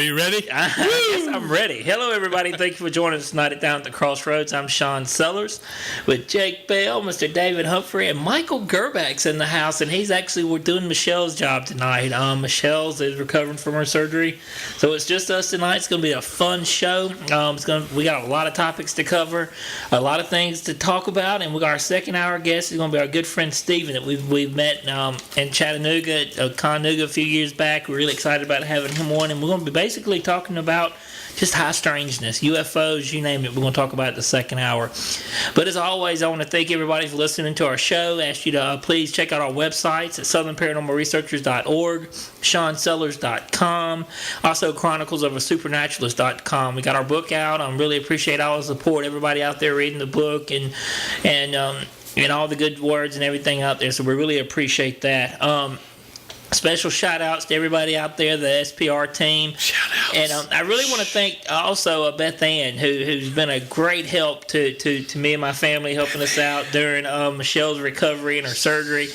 you ready? I guess I'm ready. Hello, everybody. Thank you for joining us tonight Down at the Crossroads. I'm Sean Sellers with Jake Bell, Mr. David Humphrey, and Michael Gerback's in the house, and we're doing Michelle's job tonight. Michelle's is recovering from her surgery, so it's just us tonight. It's going to be a fun show. We got a lot of topics to cover, a lot of things to talk about, and we got our second hour guest is going to be our good friend Steven that we've met in Chattanooga, Conooga a few years back. We're really excited about having him on, and we're going to be basically talking about just high strangeness, UFOs, you name it. We're going to talk about it the second hour. But as always, I want to thank everybody for listening to our show. I ask you to please check out our websites at southernparanormalresearchers.org, SeanSellers.com, also chroniclesofaSupernaturalist.com. We got our book out. I really appreciate all the support, everybody out there reading the book and all the good words and everything out there. So we really appreciate that. Special shout-outs to everybody out there, the SPR team. Shout-outs. And I really want to thank also Beth Ann, who's been a great help to me and my family, helping us out during Michelle's recovery and her surgery.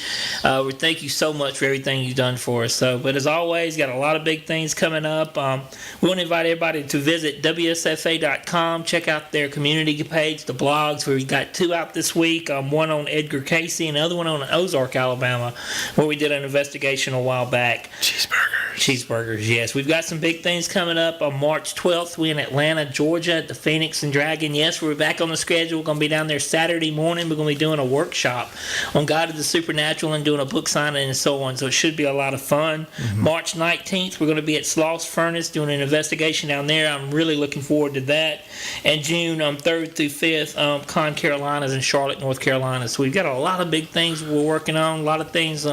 We thank you so much for everything you've done for us. But as always, got a lot of big things coming up. We want to invite everybody to visit WSFA.com, check out their community page, the blogs, where we got 2 out this week, one on Edgar Casey and the other one on Ozark, Alabama, where we did an investigation a while back. Cheeseburgers, yes. We've got some big things coming up on March 12th. We're in Atlanta, Georgia at the Phoenix and Dragon. Yes, we're back on the schedule. We're going to be down there Saturday morning. We're going to be doing a workshop on God of the Supernatural and doing a book signing and so on. So it should be a lot of fun. Mm-hmm. March 19th, we're going to be at Sloss Furnace doing an investigation down there. I'm really looking forward to that. And June 3rd through 5th, Con Carolinas in Charlotte, North Carolina. So we've got a lot of big things we're working on, a lot of things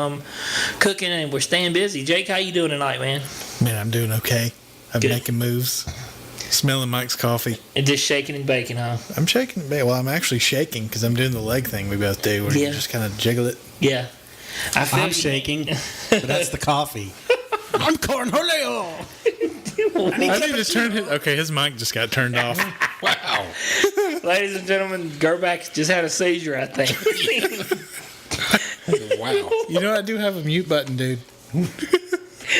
cooking, and we're staying busy. Jake, how you doing tonight, man? Man, I'm doing okay. I'm making moves. Smelling Mike's coffee. And just shaking and baking, huh? I'm shaking and baking. Well, I'm actually shaking because I'm doing the leg thing we both do where you just kind of jiggle it. Yeah. I'm shaking, but that's the coffee. I'm Cornholio. I need to turn his mic just got turned off. Wow. Ladies and gentlemen, Gerback just had a seizure, I think. Wow. You know, I do have a mute button, dude.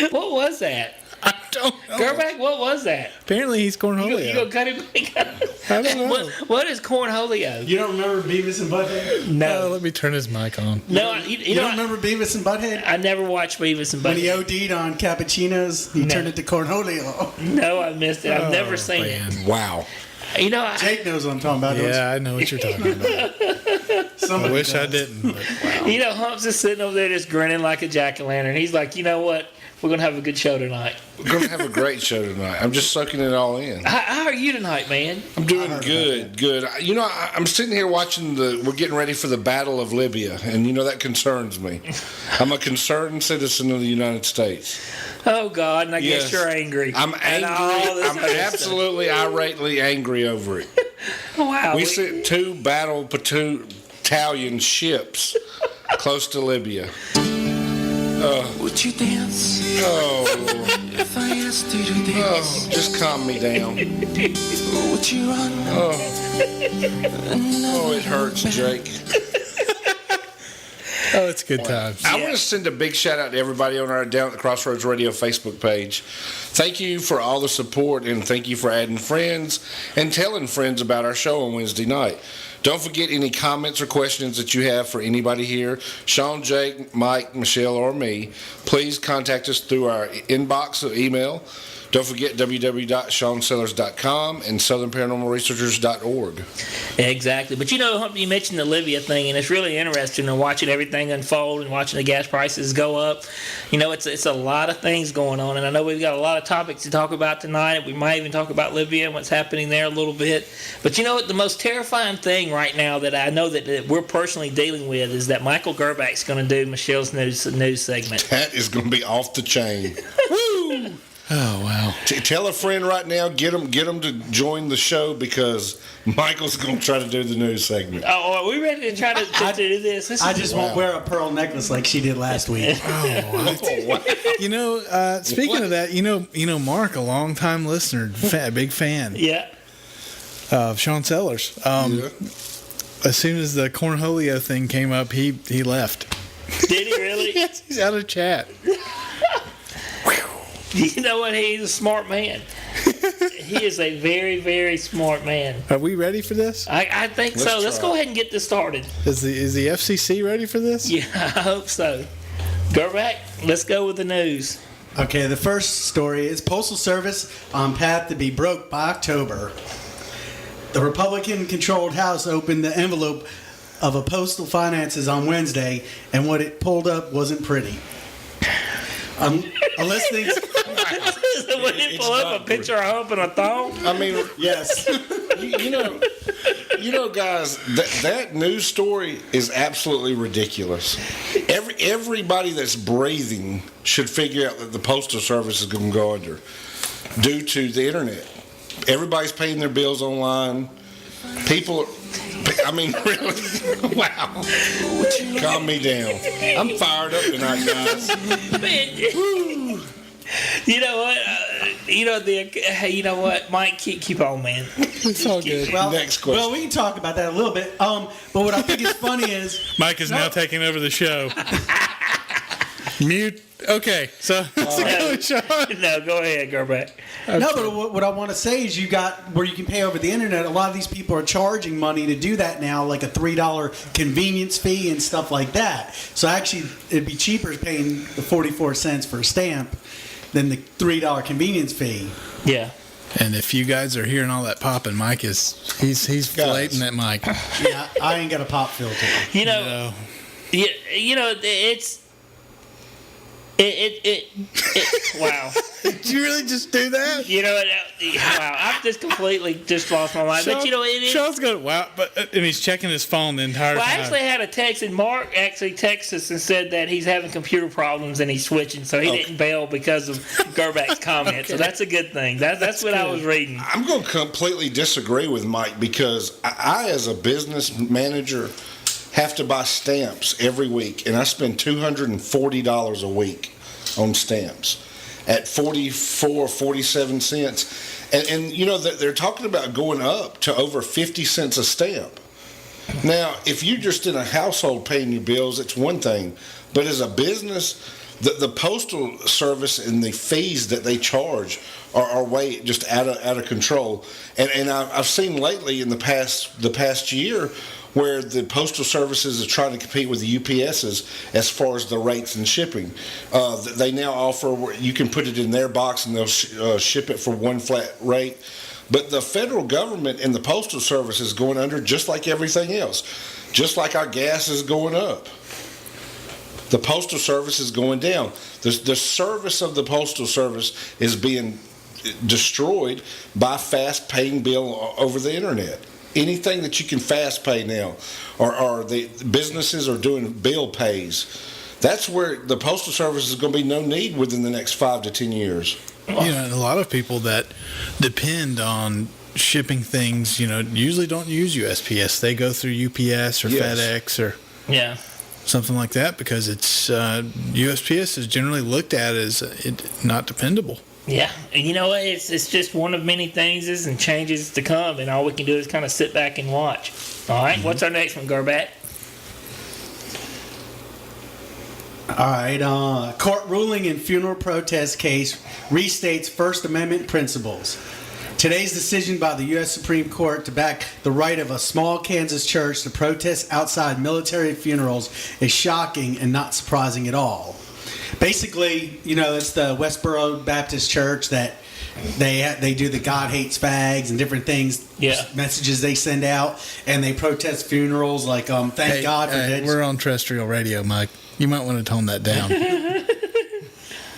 What was that? I don't know. Gerback, what was that? Apparently he's Cornholio. You gonna cut him back up? I don't know. What is Cornholio? You don't remember Beavis and Butthead? No. Let me turn his mic on. No, you don't remember Beavis and Butthead? I never watched Beavis and When Butthead. he OD'd on cappuccinos, he turned it to Cornholio. No, I missed it. I've never seen it. Wow. You know, Jake knows what I'm talking about. Yeah, I know what you're talking about. I wish I didn't. But wow. You know, Humps is sitting over there just grinning like a jack-o'-lantern. He's like, you know what? We're going to have a good show tonight. We're going to have a great show tonight. I'm just soaking it all in. How are you tonight, man? I'm doing good. You know, I'm sitting here watching we're getting ready for the Battle of Libya, and, you know, that concerns me. I'm a concerned citizen of the United States. Oh, God, and I guess Yes. you're angry. I'm angry. I'm absolutely irately angry over it. Wow. We sent 2 battalion ships close to Libya. Would you dance if I asked you to dance? Just calm me down. Would you run? It hurts, Jake. Oh, it's good times. I want to send a big shout out to everybody on our Down at the Crossroads Radio Facebook page. Thank you for all the support, and thank you for adding friends and telling friends about our show on Wednesday night. Don't forget any comments or questions that you have for anybody here, Sean, Jake, Mike, Michelle, or me. Please contact us through our inbox or email. Don't forget www.seansellers.com and southernparanormalresearchers.org. Exactly. But, you know, Humpty, you mentioned the Libya thing, and it's really interesting in watching everything unfold and watching the gas prices go up. You know, it's a lot of things going on, and I know we've got a lot of topics to talk about tonight. We might even talk about Libya and what's happening there a little bit. But, you know what, the most terrifying thing right now that I know that we're personally dealing with is that Michael Gerback's going to do Michelle's news segment. That is going to be off the chain. Woo! Oh, wow. Tell a friend right now, get them to join the show because Michael's going to try to do the news segment. Oh, are we ready to try to do this? I just won't wear a pearl necklace like she did last week. You know, speaking of that, you know, Mark, a longtime listener, big fan. Yeah. Of Sean Sellers. As soon as the Cornholio thing came up, he left. Did he really? Yes, he's out of chat. You know what? He's a smart man. He is a very, very smart man. Are we ready for this? I think so. Let's go ahead and get this started. Is the FCC ready for this? Yeah, I hope so. Go back. Let's go with the news. Okay, the first story is Postal Service on path to be broke by October. The Republican-controlled House opened the envelope of a postal finances on Wednesday, and what it pulled up wasn't pretty. Unless things... Would it pull up a picture of hump and a thong? I mean, Yes. you know, guys, that news story is absolutely ridiculous. Everybody that's breathing should figure out that the Postal Service is going to go under due to the internet. Everybody's paying their bills online. People, I mean, really? Wow. Calm me down. I'm fired up tonight, guys. Man, you know what? You know what? Mike, keep on, man. It's all good. Well, Next question. Well, we can talk about that a little bit. But what I think is funny is... Mike is now taking over the show. Mute. Okay, so how's it going, Sean? No, go ahead, go back. No, but what I want to say is you got where you can pay over the internet. A lot of these people are charging money to do that now, like a $3 convenience fee and stuff like that. So actually, it'd be cheaper paying the 44 cents for a stamp than the $3 convenience fee. Yeah. And if you guys are hearing all that popping, Mike he's filleting that mic. Yeah, I ain't got a pop filter. You know, it's wow. Did you really just do that? You know what? Wow, I've just completely just lost my mind. But you know, it is. Sean's going, wow, and he's checking his phone the entire Well, I time. actually had a text, and Mark actually texted us and said that he's having computer problems and he's switching, so he didn't bail because of Gerback's comment. So that's a good thing. That's what I was reading. I'm going to completely disagree with Mike because I, as a business manager, have to buy stamps every week, and I spend $240 a week on stamps at 47 cents. And you know, they're talking about going up to over 50 cents a stamp. Now, if you're just in a household paying your bills, it's one thing. But as a business, the Postal Service and the fees that they charge are way just out of control. And I've seen lately in the past year where the Postal Services are trying to compete with the UPSs as far as the rates and shipping. They now offer where you can put it in their box and they'll ship it for one flat rate. But the federal government and the Postal Service is going under just like everything else. Just like our gas is going up. The Postal Service is going down. The service of the Postal Service is being destroyed by fast paying bill over the internet. Anything that you can fast pay now, or the businesses are doing bill pays. That's where the Postal Service is going to be no need within the next 5 to 10 years. You know, and a lot of people that depend on shipping things, you know, usually don't use USPS. They go through UPS or FedEx or something like that because it's USPS is generally looked at as not dependable. Yeah, and you know what? It's just one of many things and changes to come, and all we can do is kind of sit back and watch. All right, what's our next one, Gerback? All right, court ruling in funeral protest case restates First Amendment principles. Today's decision by the U.S. Supreme Court to back the right of a small Kansas church to protest outside military funerals is shocking and not surprising at all. Basically, you know, it's the Westboro Baptist Church that they do the God hates fags and different things, messages they send out, and they protest funerals like thank God for dead. We're on terrestrial radio, Mike. You might want to tone that down.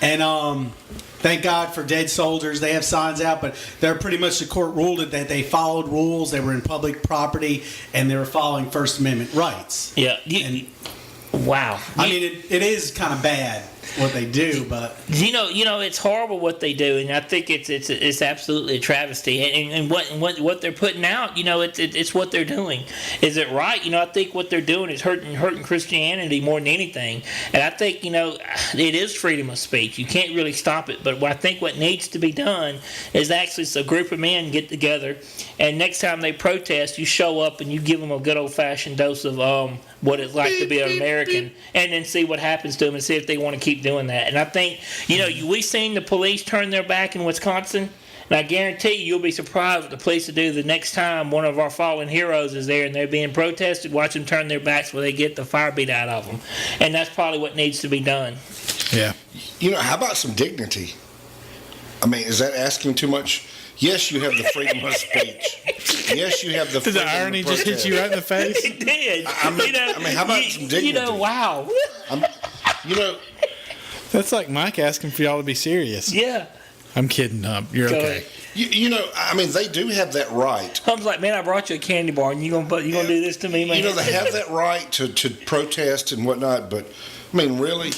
And thank God for dead soldiers. They have signs out, but they're pretty much, the court ruled it that they followed rules. They were in public property, and they were following First Amendment rights. Yeah. Wow. I mean, it is kind of bad what they do, but you know, it's horrible what they do, and I think it's absolutely a travesty. And what they're putting out, you know, it's what they're doing. Is it right? You know, I think what they're doing is hurting Christianity more than anything. And I think, you know, it is freedom of speech. You can't really stop it. But I think what needs to be done is actually a group of men get together, and next time they protest, you show up and you give them a good old-fashioned dose of what it's like to be an American, and then see what happens to them and see if they want to keep keep doing that. And I think, we seen the police turn their back in Wisconsin. And I guarantee you'll be surprised what the police will do the next time one of our fallen heroes is there and they're being protested. Watch them turn their backs where they get the fire beat out of them. And that's probably what needs to be done. Yeah. How about some dignity? I mean, is that asking too much? Yes, you have the freedom of speech. Yes, you have the freedom Did the irony just hit you right in the face? It did. I mean, how about some dignity? Wow. That's like Mike asking for y'all to be serious. Yeah. I'm kidding, You're okay. They do have that right. Hum's like, man, I brought you a candy bar, and you gonna do this to me, man? They have that right to protest and whatnot, but I mean, really,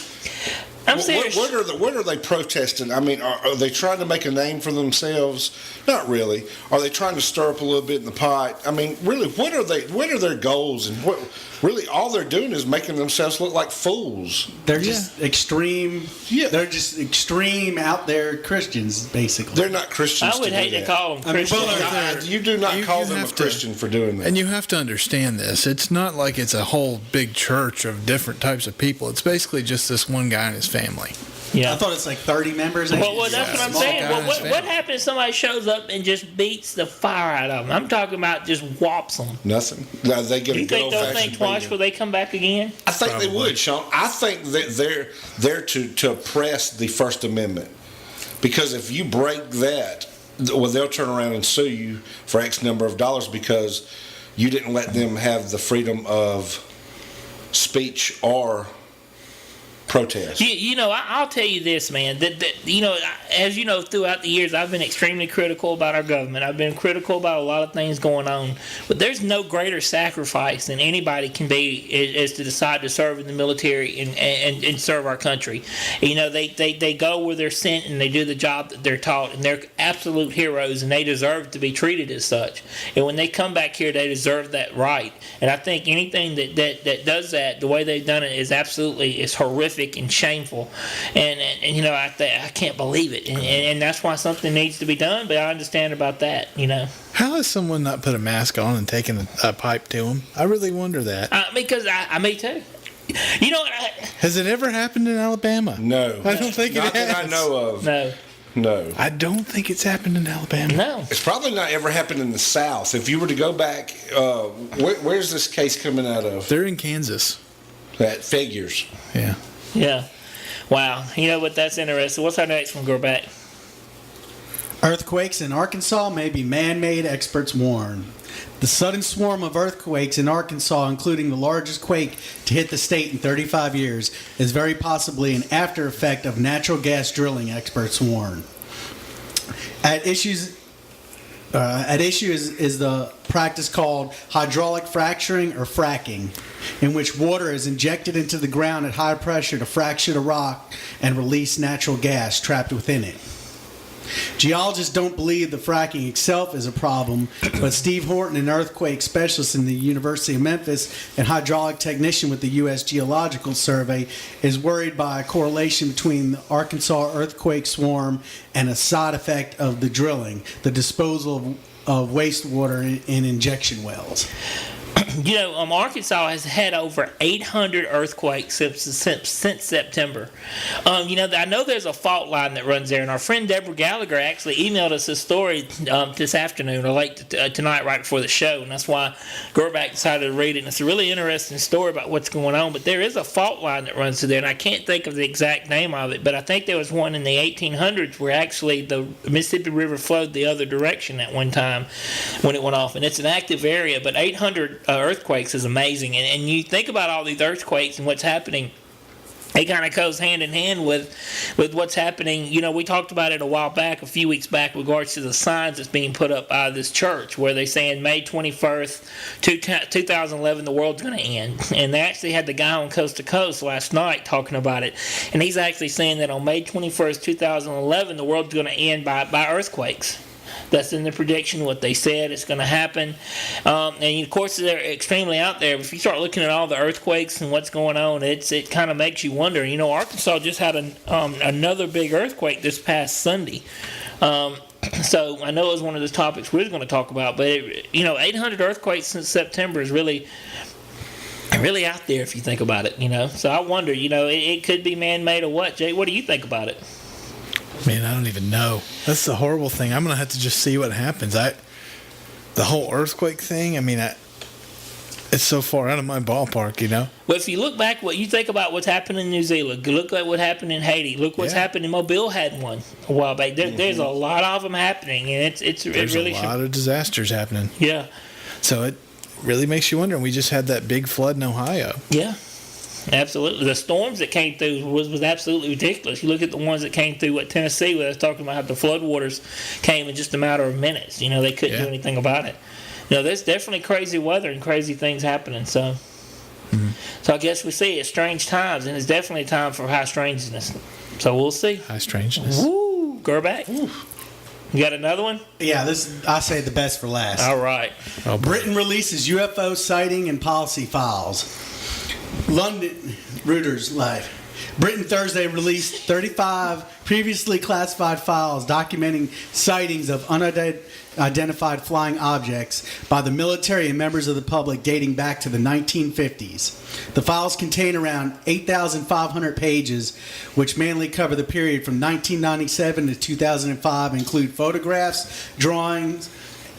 I'm serious. What are they protesting? I mean, are they trying to make a name for themselves? Not really. Are they trying to stir up a little bit in the pot? I mean, really, what are their goals? And what really all they're doing is making themselves look like fools. They're just extreme. Yeah. They're just extreme out there Christians, basically. They're not Christians. I would hate to call them Christians. You do not call them a Christian for doing that. And you have to understand this. It's not like it's a whole big church of different types of people. It's basically just this one guy and his family. Yeah. I thought it's like 30 members. Well, that's what I'm saying. What happens if somebody shows up and just beats the fire out of them? I'm talking about just whops them. Nothing. No, they get. Do you think they'll think twice before they come back again? I think they would, Sean. I think that they're to oppress the First Amendment, because if you break that, well, they'll turn around and sue you for X number of dollars because you didn't let them have the freedom of speech or protest. I'll tell you this, man. That as you know, throughout the years, I've been extremely critical about our government. I've been critical about a lot of things going on. But there's no greater sacrifice than anybody can be is to decide to serve in the military and serve our country. They go where they're sent and they do the job that they're taught, and they're absolute heroes, and they deserve to be treated as such. And when they come back here, they deserve that right. And I think anything that does that, the way they've done it, is horrific and shameful, and I can't believe it, and that's why something needs to be done. But I understand about that. How has someone not put a mask on and taken a pipe to him? I really wonder that. Because me too. Has it ever happened in Alabama? No, I don't think it has. That I know of. No, I don't think it's happened in Alabama. No, it's probably not ever happened in the South. If you were to go back, where's this case coming out of? They're in Kansas. That figures. Yeah. Yeah. Wow. You know what? That's interesting. What's our next one, Gorback? Earthquakes in Arkansas may be man-made, experts warn. The sudden swarm of earthquakes in Arkansas, including the largest quake to hit the state in 35 years, is very possibly an after effect of natural gas drilling, experts warn. At issue is the practice called hydraulic fracturing or fracking, in which water is injected into the ground at high pressure to fracture the rock and release natural gas trapped within it. Geologists don't believe the fracking itself is a problem, but Steve Horton, an earthquake specialist in the University of Memphis and hydraulic technician with the U.S. Geological Survey, is worried by a correlation between the Arkansas earthquake swarm and a side effect of the drilling, the disposal of wastewater in injection wells. Arkansas has had over 800 earthquakes since September. I know there's a fault line that runs there, and our friend Deborah Gallagher actually emailed us a story this afternoon or late tonight right before the show, and that's why Gorback decided to read it. And it's a really interesting story about what's going on, but there is a fault line that runs through there, and I can't think of the exact name of it, but I think there was one in the 1800s where actually the Mississippi River flowed the other direction at one time when it went off, and it's an active area, but 800 earthquakes is amazing, and you think about all these earthquakes and what's happening. It kind of goes hand in hand with what's happening. We talked about it a few weeks back, with regards to the signs that's being put up by this church, where they're saying May 21st, 2011, the world's going to end. And they actually had the guy on Coast to Coast last night talking about it, and he's actually saying that on May 21st, 2011, the world's going to end by earthquakes. That's in the prediction, what they said is going to happen. And, of course, they're extremely out there. If you start looking at all the earthquakes and what's going on, it kind of makes you wonder. Arkansas just had another big earthquake this past Sunday. So I know it was one of the topics we were going to talk about. But, 800 earthquakes since September is really really out there if you think about it, So I wonder, it could be man-made or what. Jay, what do you think about it? Man, I don't even know. That's the horrible thing. I'm going to have to just see what happens. The whole earthquake thing, it's so far out of my ballpark, Well, if you look back, what you think about what's happened in New Zealand, look at what happened in Haiti, look what's happened in Mobile had one a while back. There's a lot of them happening, and there's really a lot of disasters happening. Yeah. So it really makes you wonder. We just had that big flood in Ohio. Yeah. Absolutely. The storms that came through was absolutely ridiculous. You look at the ones that came through Tennessee, where I was talking about how the floodwaters came in just a matter of minutes. They couldn't do anything about it. There's definitely crazy weather and crazy things happening. So, so I guess we see it's strange times, and it's definitely a time for high strangeness. So we'll see. High strangeness. Woo, Gerback. You got another one? Yeah, I say the best for last. All right. Britain releases UFO sighting and policy files. London, Reuters Live. Britain Thursday released 35 previously classified files documenting sightings of unidentified flying objects by the military and members of the public dating back to the 1950s. The files contain around 8,500 pages, which mainly cover the period from 1997 to 2005, include photographs, drawings,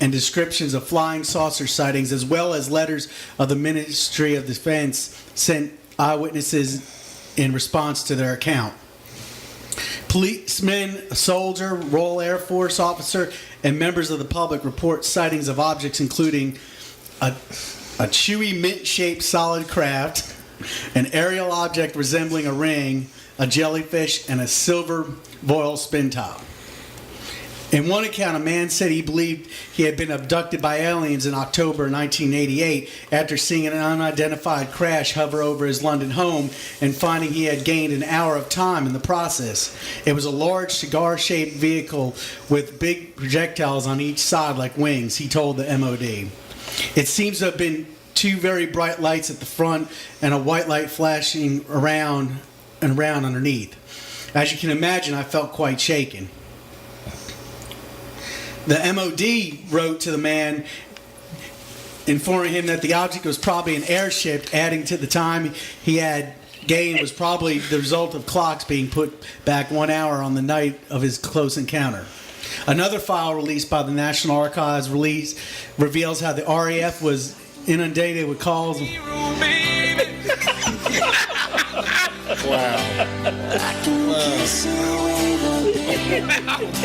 and descriptions of flying saucer sightings, as well as letters of the Ministry of Defense sent eyewitnesses in response to their account. Policemen, a soldier, Royal Air Force officer, and members of the public report sightings of objects including a chewy mint-shaped solid craft, an aerial object resembling a ring, a jellyfish, and a silver voile spin top. In one account, a man said he believed he had been abducted by aliens in October 1988 after seeing an unidentified crash hover over his London home and finding he had gained an hour of time in the process. It was a large cigar-shaped vehicle with big projectiles on each side like wings, he told the MOD. It seems to have been two very bright lights at the front and a white light flashing around and around underneath. As you can imagine, I felt quite shaken. The MOD wrote to the man informing him that the object was probably an airship, adding to the time he had gained was probably the result of clocks being put back 1 hour on the night of his close encounter. Another file released by the National Archives reveals how the RAF was inundated with calls.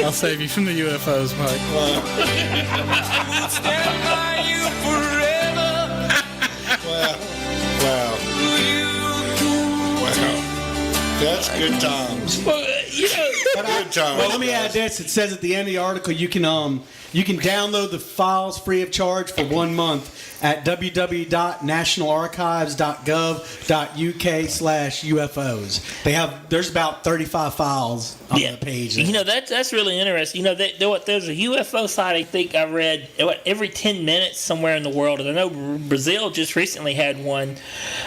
I'll save you from the UFOs, Mike. I would stand by you forever. Wow. That's good times. Good times. Well, let me add this. It says at the end of the article you can download the files free of charge for 1 month at www.nationalarchives.gov.uk/UFOs. There's about 35 files on the page. That's really interesting. There's a UFO site I think I read every 10 minutes somewhere in the world. And I know Brazil just recently had one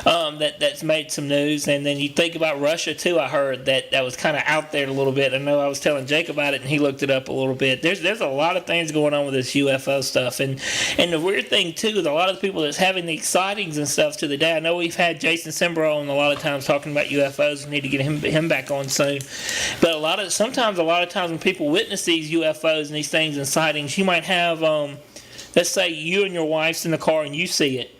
that's made some news. And then you think about Russia too. I heard that was kind of out there a little bit. I know I was telling Jake about it and he looked it up a little bit. There's a lot of things going on with this UFO stuff. And the weird thing too is a lot of the people that's having the sightings and stuff to the day. I know we've had Jason Simbro on a lot of times talking about UFOs. We need to get him back on soon. But a lot of times when people witness these UFOs and these things and sightings, you might have, let's say you and your wife's in the car and you see it.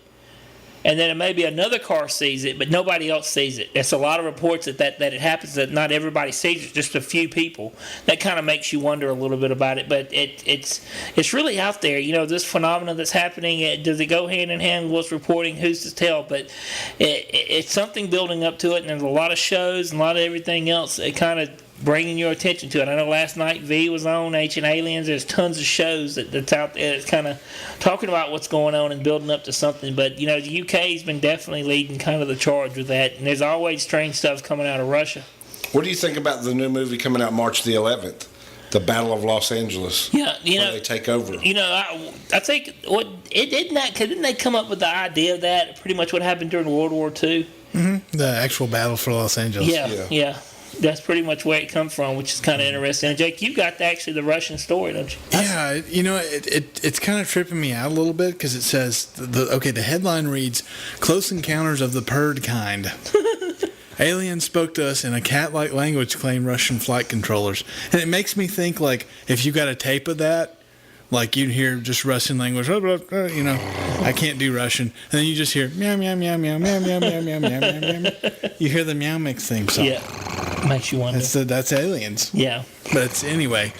And then maybe another car sees it, but nobody else sees it. There's a lot of reports that it happens, that not everybody sees it, just a few people. That kind of makes you wonder a little bit about it. But it's really out there. This phenomenon that's happening, does it go hand in hand with what's reporting? Who's to tell? But it's something building up to it, and there's a lot of shows and a lot of everything else. It kind of bringing your attention to it. I know last night V was on Ancient Aliens. There's tons of shows that's out there that's kind of talking about what's going on and building up to something. But the UK's been definitely leading kind of the charge with that. And there's always strange stuff coming out of Russia. What do you think about the new movie coming out March the 11th? The Battle of Los Angeles. Yeah, where they take over. I think didn't they come up with the idea of that? Pretty much what happened during World War II. Mm-hmm. The actual battle for Los Angeles. Yeah. that's pretty much where it comes from, which is kind of interesting. And Jake, you got actually the Russian story, don't you? Yeah, it's kind of tripping me out a little bit because it says the headline reads "Close Encounters of the Purd Kind." Aliens spoke to us in a cat-like language, claim Russian flight controllers, and it makes me think like if you got a tape of that. Like you'd hear just Russian language, I can't do Russian, and then you just hear meow meow meow meow meow meow meow meow meow meow meow. You hear the Meow Mix theme song. Yeah, makes you wonder. That's aliens. Yeah, but anyway.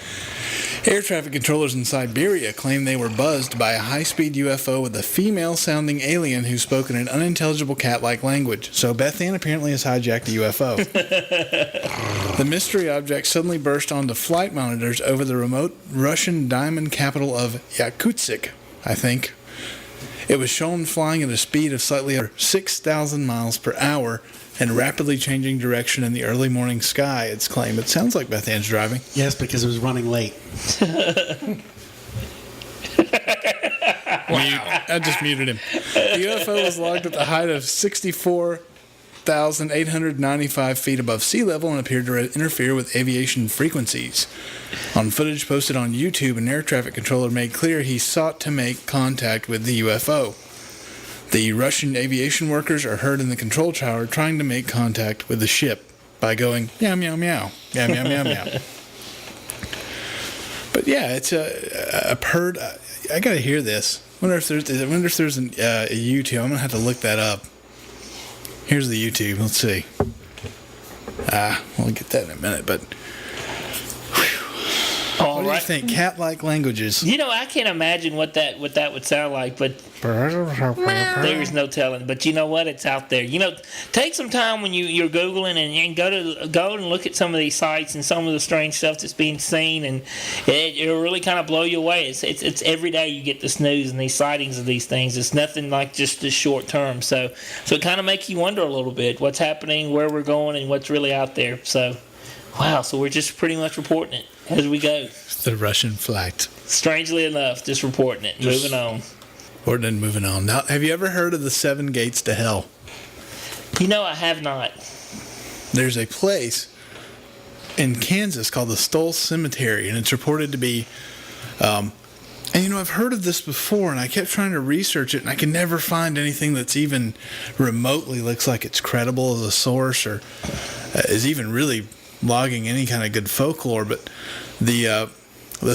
Air traffic controllers in Siberia claim they were buzzed by a high-speed UFO with a female-sounding alien who spoke in an unintelligible cat-like language. So Beth Ann apparently has hijacked a UFO. The mystery object suddenly burst onto flight monitors over the remote Russian diamond capital of Yakutsk, I think. It was shown flying at a speed of slightly over 6,000 miles per hour and rapidly changing direction in the early morning sky, it's claimed. It sounds like Beth Ann's driving. Yes, because it was running late. Wow. I just muted him. The UFO was logged at the height of 64,895 feet above sea level and appeared to interfere with aviation frequencies. On footage posted on YouTube, an air traffic controller made clear he sought to make contact with the UFO. The Russian aviation workers are heard in the control tower trying to make contact with the ship by going meow meow meow meow meow meow meow. But yeah, it's a purd. I gotta hear this. I wonder if there's a YouTube. I'm gonna have to look that up. Here's the YouTube. Let's see. We'll get that in a minute. But what do you think? Cat-like languages. I can't imagine what that would sound like, but there's no telling. But you know what? It's out there. Take some time when you're Googling and go and look at some of these sites and some of the strange stuff that's being seen, and it'll really kind of blow you away. It's every day you get this news and these sightings of these things. It's nothing like just this short term. So it kind of makes you wonder a little bit what's happening, where we're going, and what's really out there. So, wow. So we're just pretty much reporting it as we go. The Russian flight. Strangely enough, just reporting it. Moving on. Moving on. Now, have you ever heard of the 7 Gates to Hell? I have not. There's a place in Kansas called the Stoll Cemetery, and it's reported to be... I've heard of this before, and I kept trying to research it, and I can never find anything that's even remotely looks like it's credible as a source or is even really logging any kind of good folklore, but the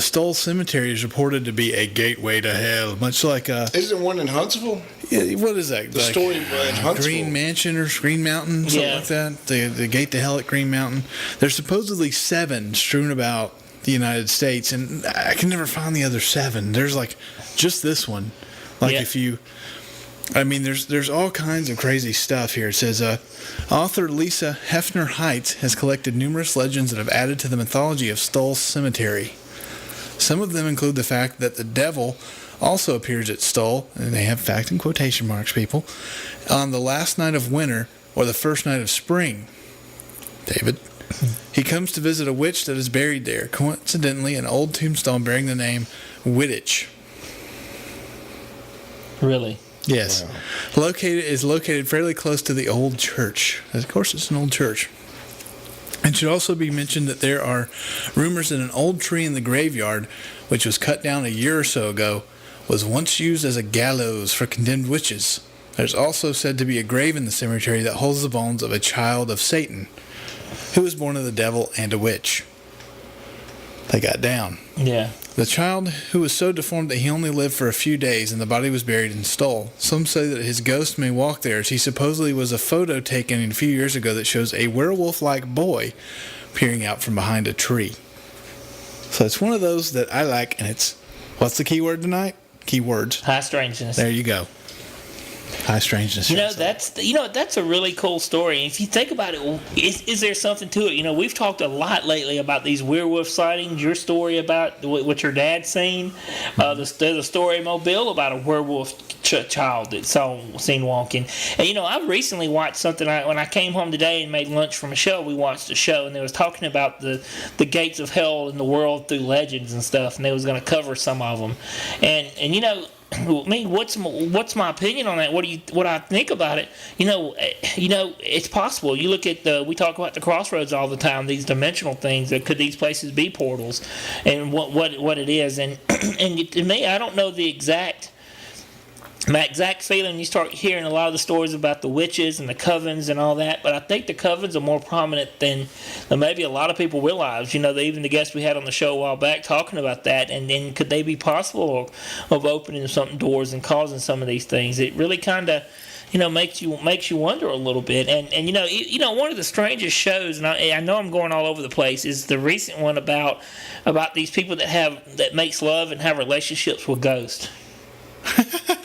Stoll Cemetery is reported to be a gateway to hell, much like Isn't one in Huntsville? Yeah, what is that? The story in Huntsville. Green Mansion or Green Mountain, something like that. The gate to hell at Green Mountain. There's supposedly 7 strewn about the United States, and I can never find the other 7. There's like just this one. If you... there's all kinds of crazy stuff here. It says, author Lisa Hefner Heights has collected numerous legends that have added to the mythology of Stoll Cemetery. Some of them include the fact that the devil also appears at Stoll, and they have fact in quotation marks, people, on the last night of winter or the first night of spring. David. He comes to visit a witch that is buried there, coincidentally an old tombstone bearing the name Wittich. Really? Yes. Wow. Located fairly close to the old church. Of course, it's an old church. It should also be mentioned that there are rumors that an old tree in the graveyard, which was cut down a year or so ago, was once used as a gallows for condemned witches. There's also said to be a grave in the cemetery that holds the bones of a child of Satan, who was born of the devil and a witch. They got down. Yeah. The child, who was so deformed that he only lived for a few days and the body was buried in Stoll. Some say that his ghost may walk there, as he supposedly was a photo taken a few years ago that shows a werewolf-like boy peering out from behind a tree. So it's one of those that I like, and it's... What's the key word tonight? Keywords. High strangeness. There you go. High strangeness. That's a really cool story. If you think about it, is there something to it? We've talked a lot lately about these werewolf sightings. Your story about what your dad's seen, the story in Mobile about a werewolf child that's seen walking. And I recently watched something. When I came home today and made lunch from a show, we watched a show, and they was talking about the gates of hell in the world through legends and stuff, and they was going to cover some of them. And mean, what's my opinion on that? What I think about it? It's possible. You look at we talk about the Crossroads all the time. These dimensional things. Could these places be portals? And what it is? And and to me, I don't know my exact feeling. You start hearing a lot of the stories about the witches and the covens and all that, but I think the covens are more prominent than maybe a lot of people realize. Even the guests we had on the show a while back talking about that, and then could they be possible of opening some doors and causing some of these things? It really kind of makes you wonder a little bit. And one of the strangest shows, and I know I'm going all over the place, is the recent one about these people that makes love and have relationships with ghosts.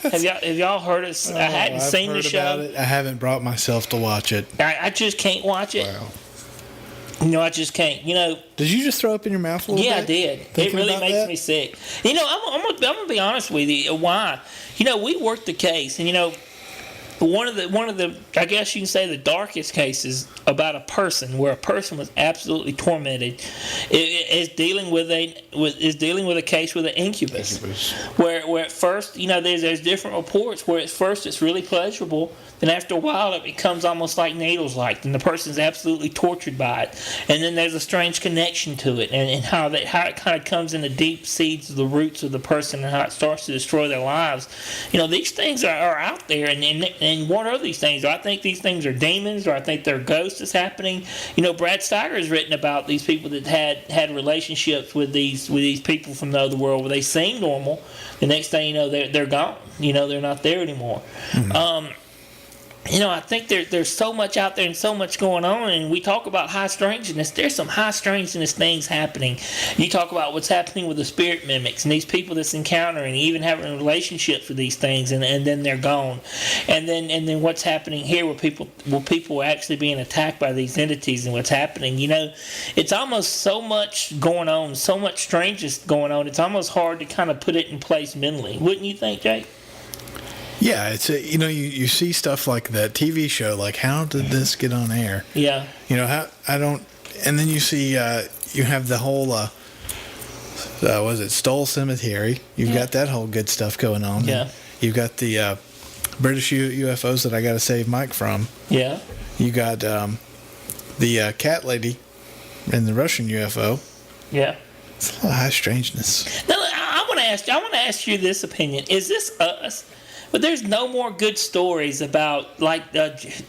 Have y'all heard it? I hadn't seen the show. I haven't brought myself to watch it. I just can't watch it. Wow. I just can't. Did you just throw up in your mouth a little bit? Yeah, I did. It really makes me sick. I'm gonna be honest with you. Why? We worked the case, and one of the I guess you can say the darkest cases about a person where a person was absolutely tormented is dealing with a case with an incubus. Where at first there's different reports where at first it's really pleasurable, then after a while it becomes almost like needles like, and the person's absolutely tortured by it, and then there's a strange connection to it, and how it kind of comes in the deep seeds of the roots of the person and how it starts to destroy their lives. These things are out there, and what are these things? Do I think these things are demons, or I think they're ghosts that's happening? Brad Steiger has written about these people that had relationships with these people from the other world where they seem normal. The next thing you know, they're gone. They're not there anymore. Mm-hmm. I think there's so much out there and so much going on, and we talk about high strangeness. There's some high strangeness things happening. You talk about what's happening with the spirit mimics and these people that's encountering, even having relationships with these things, and then they're gone. And then what's happening here where people are actually being attacked by these entities, and what's happening. It's almost so much going on, so much strangeness going on. It's almost hard to kind of put it in place mentally. Wouldn't you think, Jake? Yeah, it's you see stuff like that TV show, like how did this get on air? Yeah. How I don't, and then you see you have the whole was it Stoll Cemetery? You've got that whole good stuff going on. Yeah. You've got the British UFOs that I got to save Mike from. Yeah. You got the cat lady and the Russian UFO. Yeah. It's a lot of high strangeness. Now, I want to ask you this opinion. Is this us? But there's no more good stories about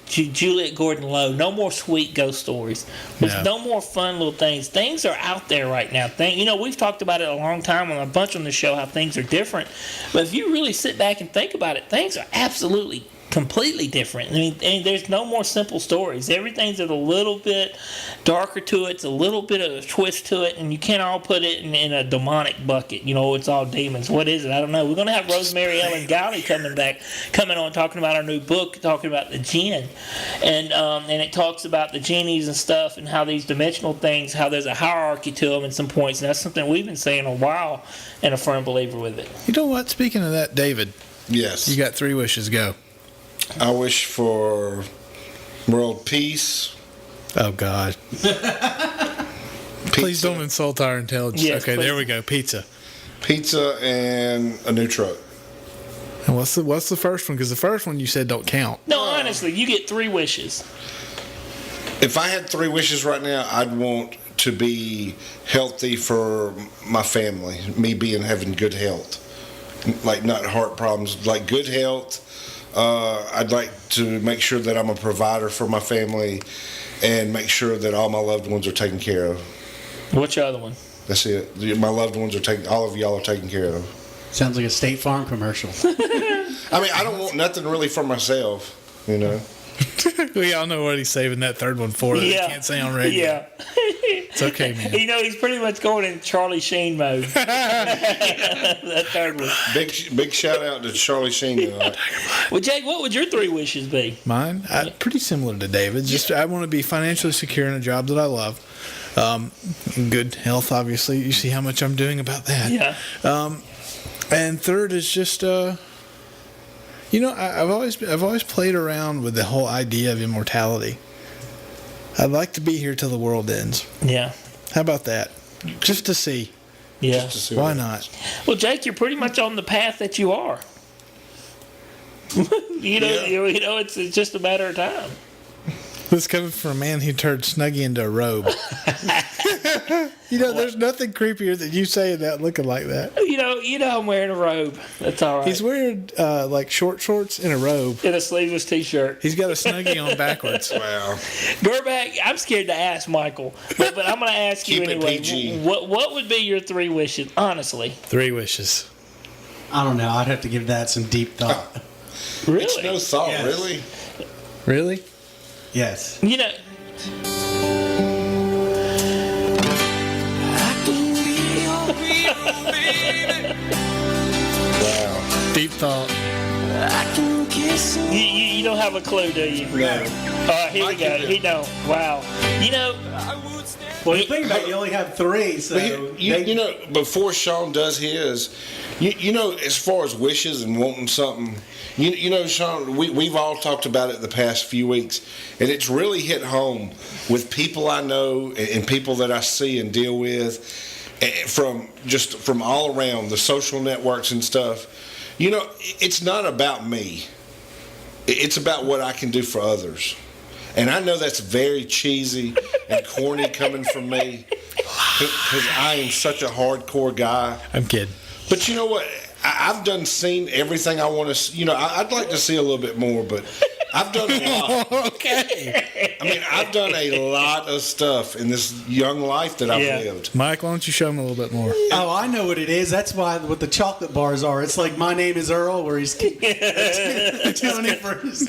Juliet Gordon-Lowe. No more sweet ghost stories. There's no more fun little things. Things are out there right now. We've talked about it a long time on a bunch on the show how things are different. But if you really sit back and think about it, things are absolutely completely different. I mean, there's no more simple stories. Everything's a little bit darker to it. It's a little bit of a twist to it, and you can't all put it in a demonic bucket. It's all demons. What is it? I don't know. We're going to have Rosemary Ellen Gowdy coming on, talking about our new book, talking about the jinn, and it talks about the genies and stuff, and how these dimensional things, how there's a hierarchy to them at some points, and that's something we've been saying a while, and a firm believer with it. You know what? Speaking of that, David. Yes. You got 3 wishes. Go. I wish for world peace. Oh, God. Please don't insult our intelligence. Yes, okay, please. There we go. Pizza. Pizza and a new truck. And what's the first one? Because the first one you said don't count. No, honestly, you get 3 wishes. If I had 3 wishes right now, I'd want to be healthy for my family. Me having good health. Like not heart problems, like good health. I'd like to make sure that I'm a provider for my family and make sure that all my loved ones are taken care of. What's your other one? That's it. My loved ones are all of y'all are taken care of. Sounds like a State Farm commercial. I mean, I don't want nothing really for myself, We all know what he's saving that third one for that he can't say on radio. Yeah. It's okay, man. He's pretty much going in Charlie Sheen mode. That third one. Big shout out to Charlie Sheen. Well, Jake, what would your 3 wishes be? Mine? Pretty similar to David's. Just I want to be financially secure in a job that I love. Good health, obviously. You see how much I'm doing about that. Yeah. And third is just I've always played around with the whole idea of immortality. I'd like to be here till the world ends. Yeah. How about that? Just to see. Yeah. Just to see Why what- not? Well, Jake, you're pretty much on the path that you are. you know, it's just a matter of time. This coming from a man who turned Snuggie into a robe. There's nothing creepier than you saying that looking like that. You know, I'm wearing a robe. That's all right. He's wearing like short shorts and a robe. In a sleeveless T-shirt. He's got a Snuggie on backwards. Wow. Gerback, I'm scared to ask Michael, but I'm going to ask you Keep it anyway. PG. What would be your 3 wishes, honestly? 3 wishes. I don't know. I'd have to give that some deep thought. Really? It's no thought, Yes. really. Really? Yes. You know, I can be your baby. Wow. Deep thought. I can kiss you. you don't have a clue, do you? No. All right, here we Mike, go. you do. He don't. Wow. You know, I would stand. Well, you think about it, you only have 3, so But you know, before Sean does his, you know, as far as wishes and wanting something, you know, Sean, we've all talked about it the past few weeks, and it's really hit home with people I know and people that I see and deal with from all around the social networks and stuff. You know, it's not about me. It's about what I can do for others. And I know that's very cheesy and corny coming from me because I am such a hardcore guy. I'm kidding. But you know what? I've seen everything I want to. You know, I'd like to see a little bit more, but I've done a lot. Okay. I mean, I've done a lot of stuff in this young life that I've Yeah. lived. Mike, why don't you show him a little bit more? Oh, I know what it is. That's why what the chocolate bars are. It's like My Name is Earl, where he's telling it for his,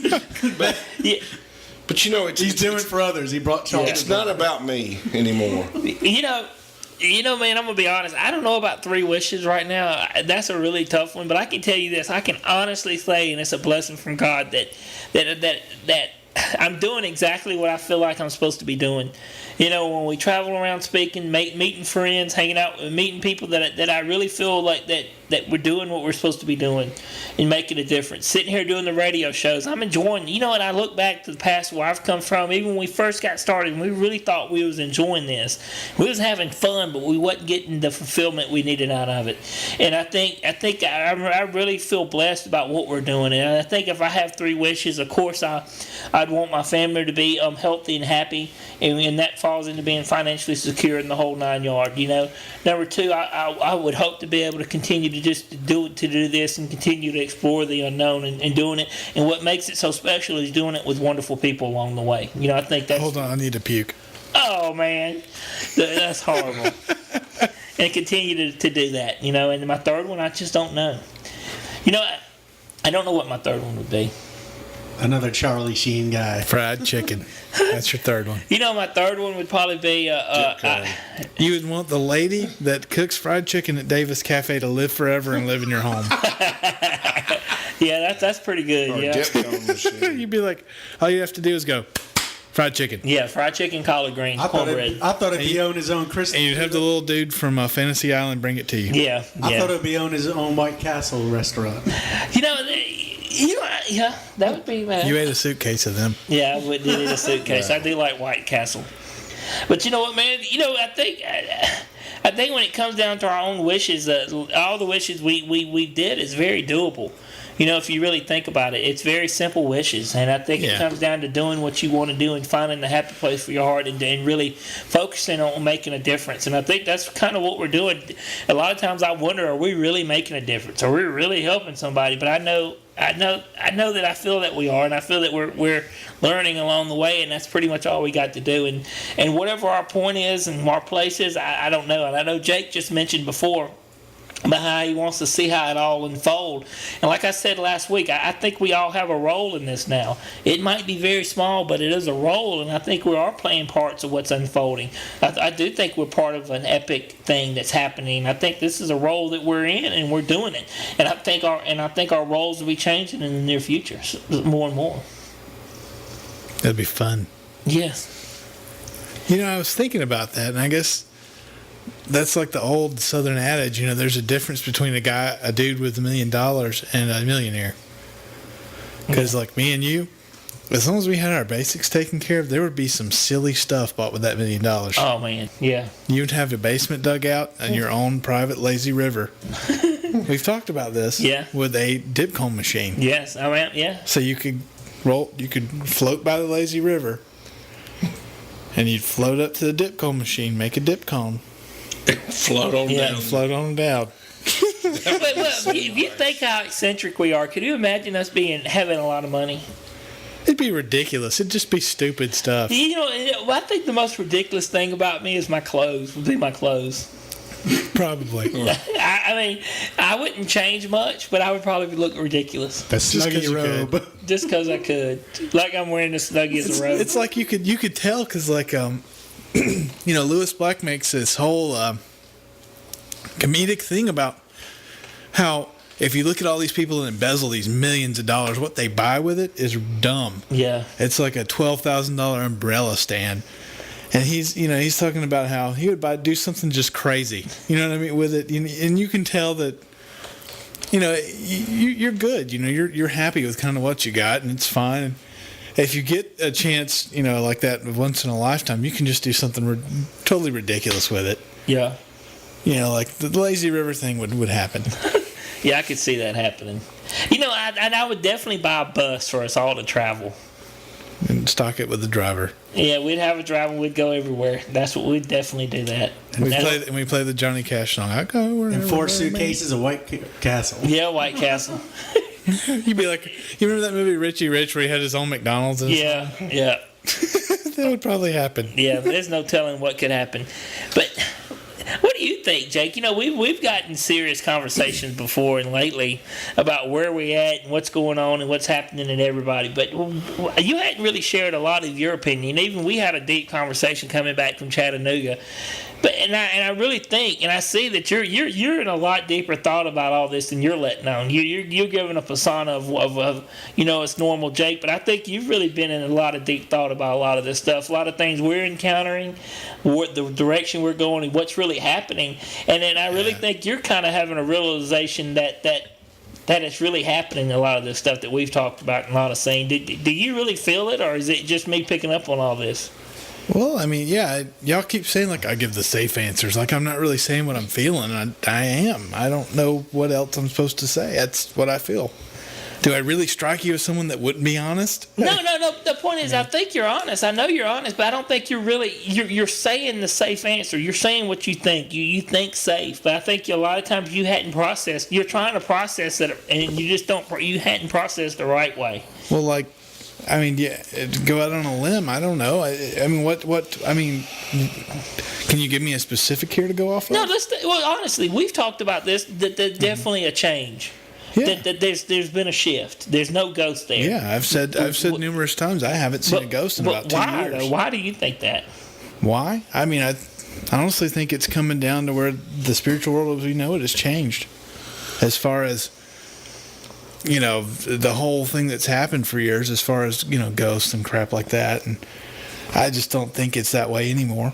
yeah, But you know, he's doing it for others. He brought chocolate. it's not about me anymore. You know, man, I'm gonna be honest. I don't know about 3 wishes right now. That's a really tough one. But I can tell you this: I can honestly say, and it's a blessing from God that I'm doing exactly what I feel like I'm supposed to be doing. You know, when we travel around speaking, meeting friends, hanging out, meeting people that I really feel like that we're doing what we're supposed to be doing and making a difference. Sitting here doing the radio shows, I'm enjoying. You know, and I look back to the past where I've come from. Even when we first got started, we really thought we was enjoying this. We was having fun, but we wasn't getting the fulfillment we needed out of it. And I think I really feel blessed about what we're doing. And I think if I have 3 wishes, of course I'd want my family to be healthy and happy, and that falls into being financially secure in the whole 9 yards. You know, number 2, I would hope to be able to continue to do this and continue to explore the unknown and doing it. And what makes it so special is doing it with wonderful people along the way. You know, I think that's. Hold on, I need to puke. Oh man, that's horrible. And continue to do that. You know, and my 3rd one, I just don't know. You know, I don't know what my 3rd one would be. Another Charlie Sheen guy. Fried chicken. That's your 3rd one. You know, my 3rd one would probably be. You would want the lady that cooks fried chicken at Davis Cafe to live forever and live in your home. Yeah, that's pretty good. Or Yeah. dip cone machine. You'd be like, all you have to do is go, fried chicken. Yeah, fried chicken, collard greens, I thought cornbread. it'd be on his own Christmas. And you'd have the little dude from Fantasy Island bring it to you. Yeah, I thought it'd be on his own White Castle restaurant. Yeah, that would be. You ate a suitcase of them. Yeah, I would do it in a suitcase. I do like White Castle. But you know what, man? You know, I think when it comes down to our own wishes, all the wishes we did is very doable. You know, if you really think about it, it's very simple wishes. And I think it comes down to doing what you want to do and finding the happy place for your heart and really focusing on making a difference. And I think that's kind of what we're doing. A lot of times I wonder, are we really making a difference? Are we really helping somebody? But I know that I feel that we are, and I feel that we're learning along the way, and that's pretty much all we got to do. And whatever our point is and our place is, I don't know. And I know Jake just mentioned before about how he wants to see how it all unfold. And like I said last week, I think we all have a role in this now. It might be very small, but it is a role, and I think we are playing parts of what's unfolding. I do think we're part of an epic thing that's happening. I think this is a role that we're in, and we're doing it. And I think our roles will be changing in the near future more and more. That'd be fun. Yes. You know, I was thinking about that, and I guess that's like the old Southern adage, you know, there's a difference between a dude with $1 million and a millionaire. Because like me and you, as long as we had our basics taken care of, there would be some silly stuff bought with that $1 million. Oh man, yeah. You'd have a basement dug out and your own private lazy river. We've talked about this. Yeah. With a dip cone machine. Yes, I mean, yeah. So you could float by the lazy river, and you'd float up to the dip cone machine, make a dip cone, Float on down. float on down. But if you think how eccentric we are, could you imagine us having a lot of money? It'd be ridiculous. It'd just be stupid stuff. You know, I think the most ridiculous thing about me is my clothes. Would be my clothes. Probably. I mean, I wouldn't change much, but I would probably look ridiculous. The Snuggie robe. Just because I could. Like I'm wearing the Snuggie as a robe. It's like you could tell because Lewis Black makes this whole comedic thing about how if you look at all these people that embezzle these millions of dollars, what they buy with it is dumb. Yeah. It's like a $12,000 umbrella stand. And he's talking about how he would do something just crazy, you know what I mean, with it. And you can tell that, you're good. You're happy with kind of what you got, and it's fine. And if you get a chance, like that once in a lifetime, you can just do something totally ridiculous with it. Yeah. Like the lazy river thing would happen. Yeah, I could see that happening. I would definitely buy a bus for us all to travel. And stock it with the driver. Yeah, we'd have a driver. We'd go everywhere. That's what we'd definitely do that. And we play the Johnny Cash song. I go wherever. And 4 suitcases of White Castle. Yeah, White Castle. You'd be like, you remember that movie Richie Rich where he had his own McDonald's? Yeah. That would probably happen. Yeah, there's no telling what could happen. But what do you think, Jake? We've gotten serious conversations before and lately about where we at and what's going on and what's happening in everybody. But you hadn't really shared a lot of your opinion. Even we had a deep conversation coming back from Chattanooga. But I really think, and I see that you're in a lot deeper thought about all this than you're letting on. You're giving a persona of it's normal Jake, but I think you've really been in a lot of deep thought about a lot of this stuff, a lot of things we're encountering, what the direction we're going, and what's really happening. And then I really think you're kind of having a realization that it's really happening, a lot of this stuff that we've talked about and a lot of saying. Do you really feel it, or is it just me picking up on all this? Well, I mean, yeah, y'all keep saying, like, I give the safe answers. Like, I'm not really saying what I'm feeling. I am. I don't know what else I'm supposed to say. That's what I feel. Do I really strike you as someone that wouldn't be honest? No. The point is, I think you're honest. I know you're honest, but I don't think you're really, you're saying the safe answer. You're saying what you think. You think safe, but I think a lot of times you hadn't processed. You're trying to process it, and you hadn't processed the right way. Well, like, I mean, yeah, to go out on a limb, I don't know. I mean, can you give me a specific here to go off of? No, honestly, we've talked about this, that there's definitely a change. Yeah. That there's been a shift. There's no ghost there. Yeah, I've said numerous times I haven't seen a ghost in about 2 years. Why do you think that? Why? I mean, I honestly think it's coming down to where the spiritual world as we know it has changed. As far as, the whole thing that's happened for years as far as, ghosts and crap like that. And I just don't think it's that way anymore.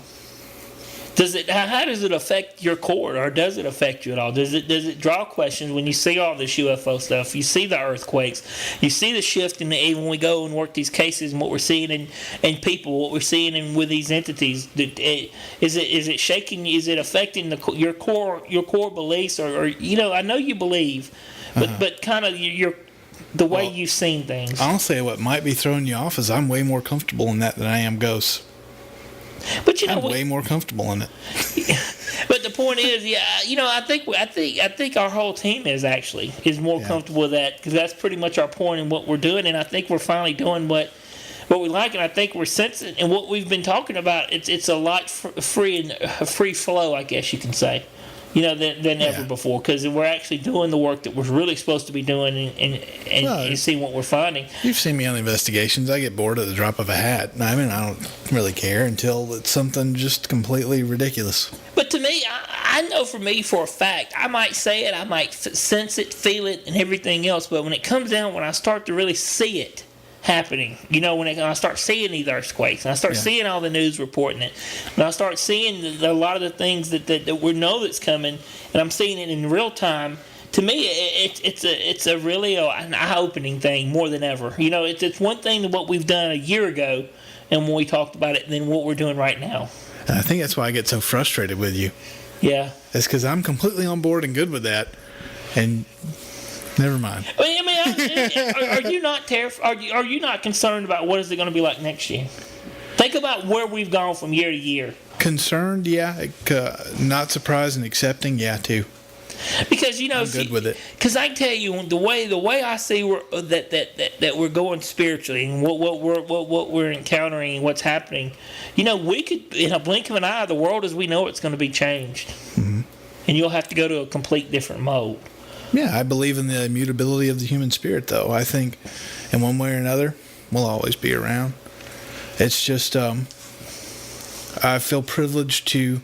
How does it affect your core, or does it affect you at all? Does it draw questions when you see all this UFO stuff? You see the earthquakes, you see the shift in when we go and work these cases and what we're seeing in people, what we're seeing with these entities. Is it shaking? Is it affecting your core beliefs, or I know you believe, but kind of the way you've seen things. Honestly, what might be throwing you off is I'm way more comfortable in that than I am ghosts. But I'm way more comfortable in it. But the point is, I think our whole team is more comfortable with that, because that's pretty much our point in what we're doing, and I think we're finally doing what we like, and I think we're sensing, and what we've been talking about. It's a lot free flow, I guess you can say. Than ever before, because we're actually doing the work that we're really supposed to be doing, and seeing what we're finding. You've seen me on investigations. I get bored at the drop of a hat. I mean, I don't really care until it's something just completely ridiculous. But to me, I know for a fact, I might say it, I might sense it, feel it, and everything else, but when it comes down, when I start to really see it happening, when I start seeing these earthquakes, and I start seeing all the news reporting it, and I start seeing a lot of the things that we know that's coming, and I'm seeing it in real time, to me, it's a really an eye-opening thing more than ever. You know, it's one thing that what we've done a year ago, and when we talked about it, than what we're doing right now. And I think that's why I get so frustrated with you. Yeah, it's because I'm completely on board and good with that, and never mind. Are you not terrified? Are you not concerned about what is it going to be like next year? Think about where we've gone from year to year. Concerned, yeah. Not surprised and accepting, yeah, too. Because I'm good with it. Because I tell you, the way I see that we're going spiritually and what we're encountering and what's happening, we could, in a blink of an eye, the world as we know it's going to be changed, and you'll have to go to a complete different mode. Yeah, I believe in the immutability of the human spirit, though. I think, in one way or another, we'll always be around. It's just, I feel privileged to,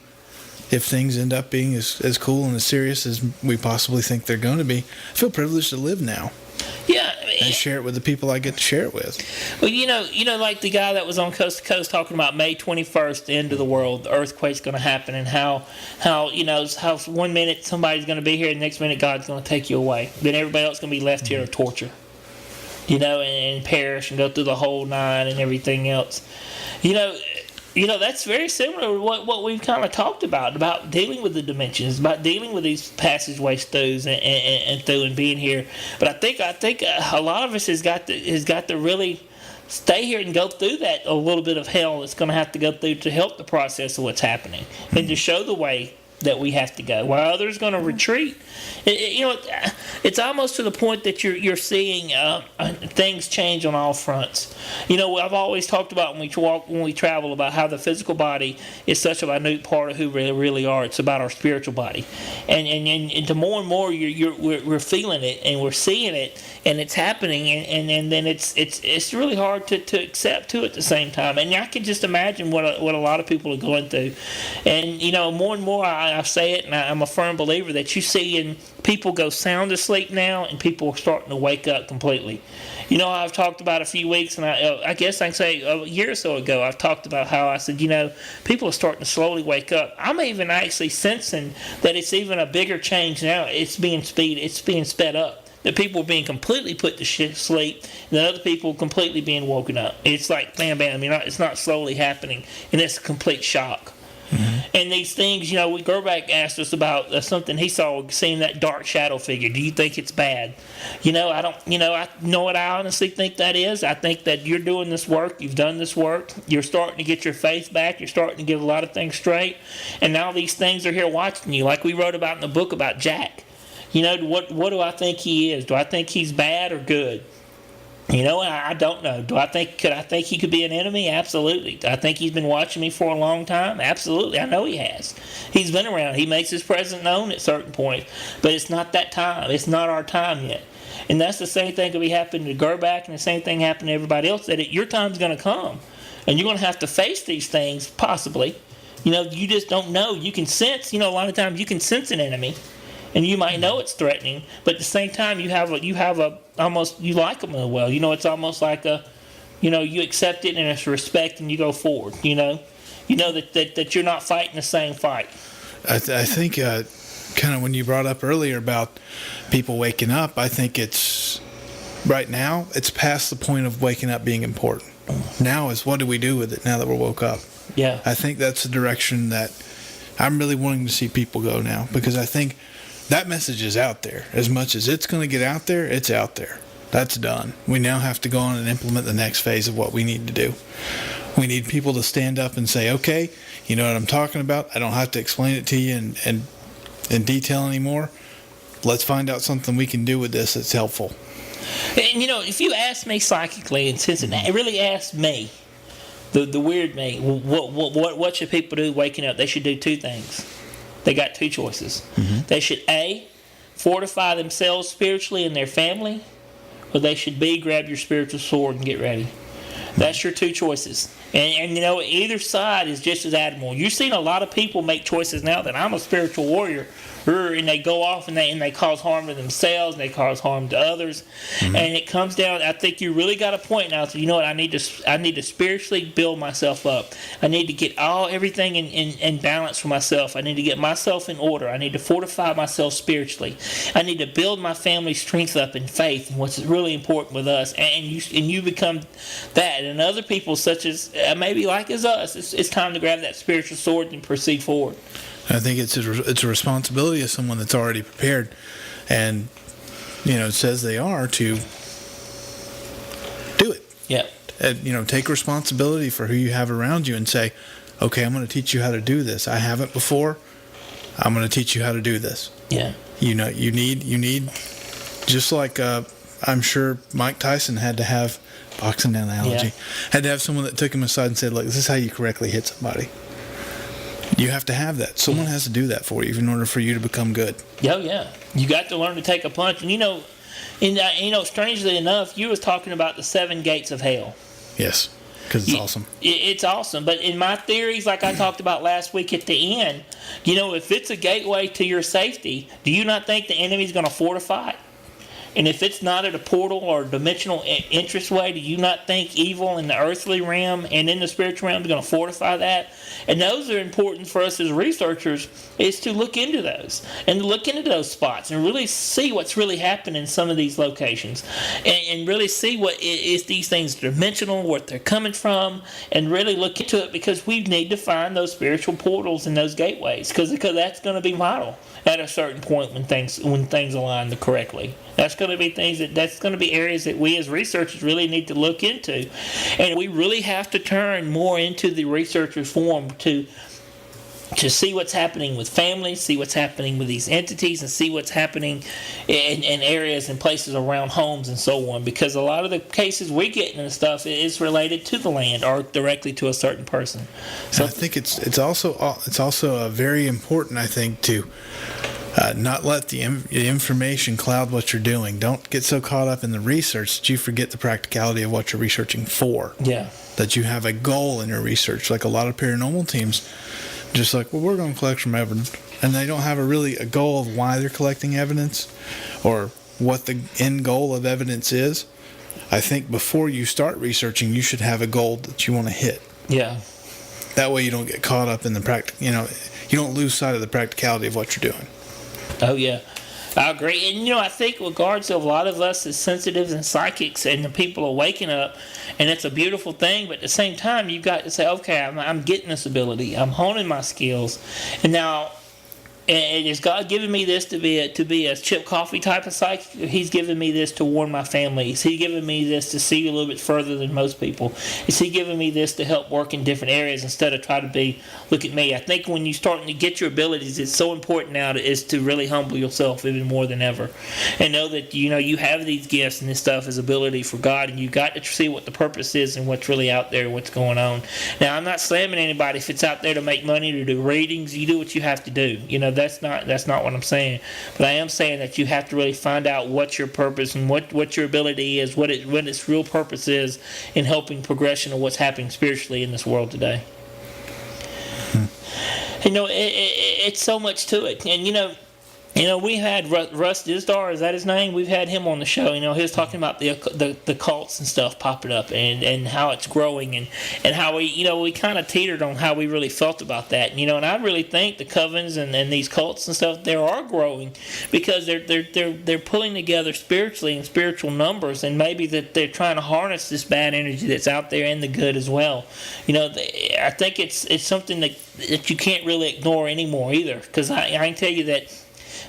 if things end up being as cool and as serious as we possibly think they're going to be, I feel privileged to live now. Yeah. And share it with the people I get to share it with. Well, like the guy that was on Coast to Coast talking about May 21st, the end of the world, the earthquake's going to happen, and how 1 minute somebody's going to be here, and the next minute God's going to take you away. Then everybody else is going to be left here to torture. And perish and go through the whole nine and everything else. That's very similar to what we've kind of talked about dealing with the dimensions, about dealing with these passageways throughs and through and being here. But I think a lot of us has got to really stay here and go through that a little bit of hell that's going to have to go through to help the process of what's happening and to show the way that we have to go, while others are going to retreat. It's almost to the point that you're seeing things change on all fronts. I've always talked about when we travel about how the physical body is such a minute part of who we really are. It's about our spiritual body, and the more and more we're feeling it and we're seeing it and it's happening, and then it's really hard to accept too at the same time. And I can just imagine what a lot of people are going through, and more and more I say it, and I'm a firm believer that you see in people go sound asleep now, and people are starting to wake up completely. I've talked about a few weeks, and I guess I can say a year or so ago, I've talked about how I said, people are starting to slowly wake up. I'm even actually sensing that it's even a bigger change now. It's being sped up. That people are being completely put to sleep, and other people completely being woken up. It's like bam, bam. It's not slowly happening, and it's a complete shock. Mm-hmm. And these things, Gerback asked us about something he saw, seeing that dark shadow figure. Do you think it's bad? I don't. I know what I honestly think that is. I think that you're doing this work. You've done this work. You're starting to get your faith back. You're starting to get a lot of things straight. And now these things are here watching you, like we wrote about in the book about Jack. What do I think he is? Do I think he's bad or good? I don't know. Could I think he could be an enemy? Absolutely. I think he's been watching me for a long time? Absolutely. I know he has. He's been around. He makes his presence known at certain points. But it's not that time. It's not our time yet. And that's the same thing that be happening to Gerback, and the same thing happening to everybody else, that your time's going to come. And you're going to have to face these things, possibly. You just don't know. You can sense, a lot of times you can sense an enemy. And you might know it's threatening, but at the same time, you like them well. It's almost like you accept it and it's respect, and you go forward. That you're not fighting the same fight. I think kind of when you brought up earlier about people waking up, I think it's right now it's past the point of waking up being important. Now is what do we do with it now that we're woke up? Yeah, I think that's the direction that I'm really wanting to see people go now, because I think that message is out there. As much as it's going to get out there, it's out there. That's done. We now have to go on and implement the next phase of what we need to do. We need people to stand up and say, okay, you know what I'm talking about. I don't have to explain it to you in detail anymore. Let's find out something we can do with this that's helpful. And, if you ask me psychically, and since it really asked me, the weird me, what should people do waking up? They should do two things. They got two choices. Mm-hmm. They should A, fortify themselves spiritually and their family, or they should B, grab your spiritual sword and get ready. That's your two choices. And either side is just as admirable. You've seen a lot of people make choices now that I'm a spiritual warrior, and they go off and they cause harm to themselves and they cause harm to others. And it comes down, I think you really got a point now. So you know what, I need to spiritually build myself up. I need to get everything in balance for myself. I need to get myself in order. I need to fortify myself spiritually. I need to build my family's strength up in faith and what's really important with us. And you become that. And other people such as maybe like as us, it's time to grab that spiritual sword and proceed forward. I think it's a responsibility of someone that's already prepared, and says they are, to do it. Yeah. And, take responsibility for who you have around you and say, okay, I'm going to teach you how to do this. I haven't before. I'm going to teach you how to do this. Yeah. You need, just like I'm sure Mike Tyson had to have, boxing analogy, had to have someone that took him aside and said, look, this is how you correctly hit somebody. You have to have that. Someone has to do that for you in order for you to become good. Oh, yeah. You got to learn to take a punch. And, strangely enough, you was talking about the 7 gates of hell. Yes, because it's awesome. It's awesome. But in my theories, like I talked about last week at the end, if it's a gateway to your safety, do you not think the enemy's going to fortify it? And if it's not at a portal or a dimensional interest way, do you not think evil in the earthly realm and in the spiritual realm is going to fortify that? And those are important for us as researchers, is to look into those and look into those spots and really see what's really happening in some of these locations and really see what is these things dimensional, what they're coming from, and really look into it, because we need to find those spiritual portals and those gateways because that's going to be vital at a certain point when things align correctly. That's going to be that's going to be areas that we as researchers really need to look into, and we really have to turn more into the researcher's form to see what's happening with families, see what's happening with these entities, and see what's happening in areas and places around homes and so on. Because a lot of the cases we get into stuff is related to the land or directly to a certain person. So I think it's also very important, I think, to not let the information cloud what you're doing. Don't get so caught up in the research that you forget the practicality of what you're researching for. Yeah. That you have a goal in your research. Like a lot of paranormal teams, just like, well, we're going to collect some evidence. And they don't have a goal of why they're collecting evidence or what the end goal of evidence is. I think before you start researching, you should have a goal that you want to hit. Yeah. That way you don't get caught up in the you don't lose sight of the practicality of what you're doing. Oh, yeah. I agree. And, I think with regards to a lot of us as sensitives and psychics and the people are waking up, and it's a beautiful thing, but at the same time, you've got to say, okay, I'm getting this ability. I'm honing my skills. And now, and is God giving me this to be a chip coffee type of psychic? He's giving me this to warn my family. Is He giving me this to see a little bit further than most people? Is He giving me this to help work in different areas instead of try to look at me? I think when you're starting to get your abilities, it's so important now to really humble yourself even more than ever, and know that you have these gifts and this stuff is ability for God, and you got to see what the purpose is and what's really out there, what's going on. Now, I'm not slamming anybody if it's out there to make money, to do readings. You do what you have to do. That's not what I'm saying. But I am saying that you have to really find out what your purpose and what your ability is, what its real purpose is in helping progression of what's happening spiritually in this world today. It's so much to it. And we had Russ Dizdar, is that his name? We've had him on the show. He was talking about the cults and stuff popping up and how it's growing and how we kind of teetered on how we really felt about that. And I really think the covens and these cults and stuff, they are growing because they're pulling together spiritually in spiritual numbers, and maybe that they're trying to harness this bad energy that's out there and the good as well. I think it's something that you can't really ignore anymore either, because I can tell you that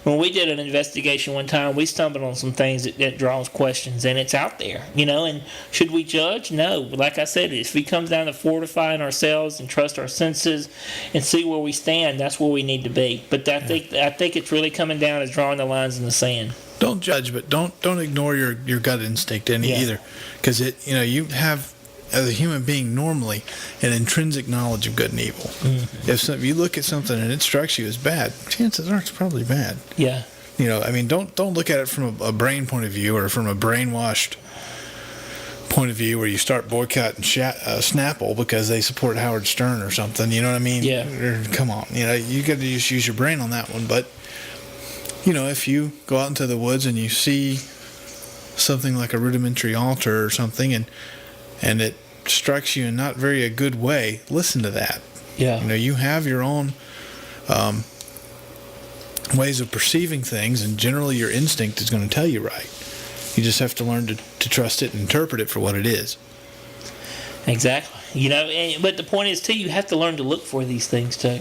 when we did an investigation one time, we stumbled on some things that draws questions, and it's out there, and should we judge? No. Like I said, if it comes down to fortifying ourselves and trust our senses and see where we stand, that's where we need to be. But I think it's really coming down as drawing the lines in the sand. Don't judge, but don't ignore your gut instinct either, because you have, as a human being, normally an intrinsic knowledge of good and evil. Mm-hmm. If you look at something and it strikes you as bad, chances are it's probably bad. Yeah. Don't look at it from a brain point of view or from a brainwashed point of view where you start boycotting Snapple because they support Howard Stern or something. You know what I mean? Yeah. Come on. You got to just use your brain on that one. But if you go out into the woods and you see something like a rudimentary altar or something, and it strikes you in not very a good way, listen to that. Yeah. You have your own ways of perceiving things, and generally your instinct is going to tell you right. You just have to learn to trust it and interpret it for what it is. Exactly. But the point is, too, you have to learn to look for these things, too.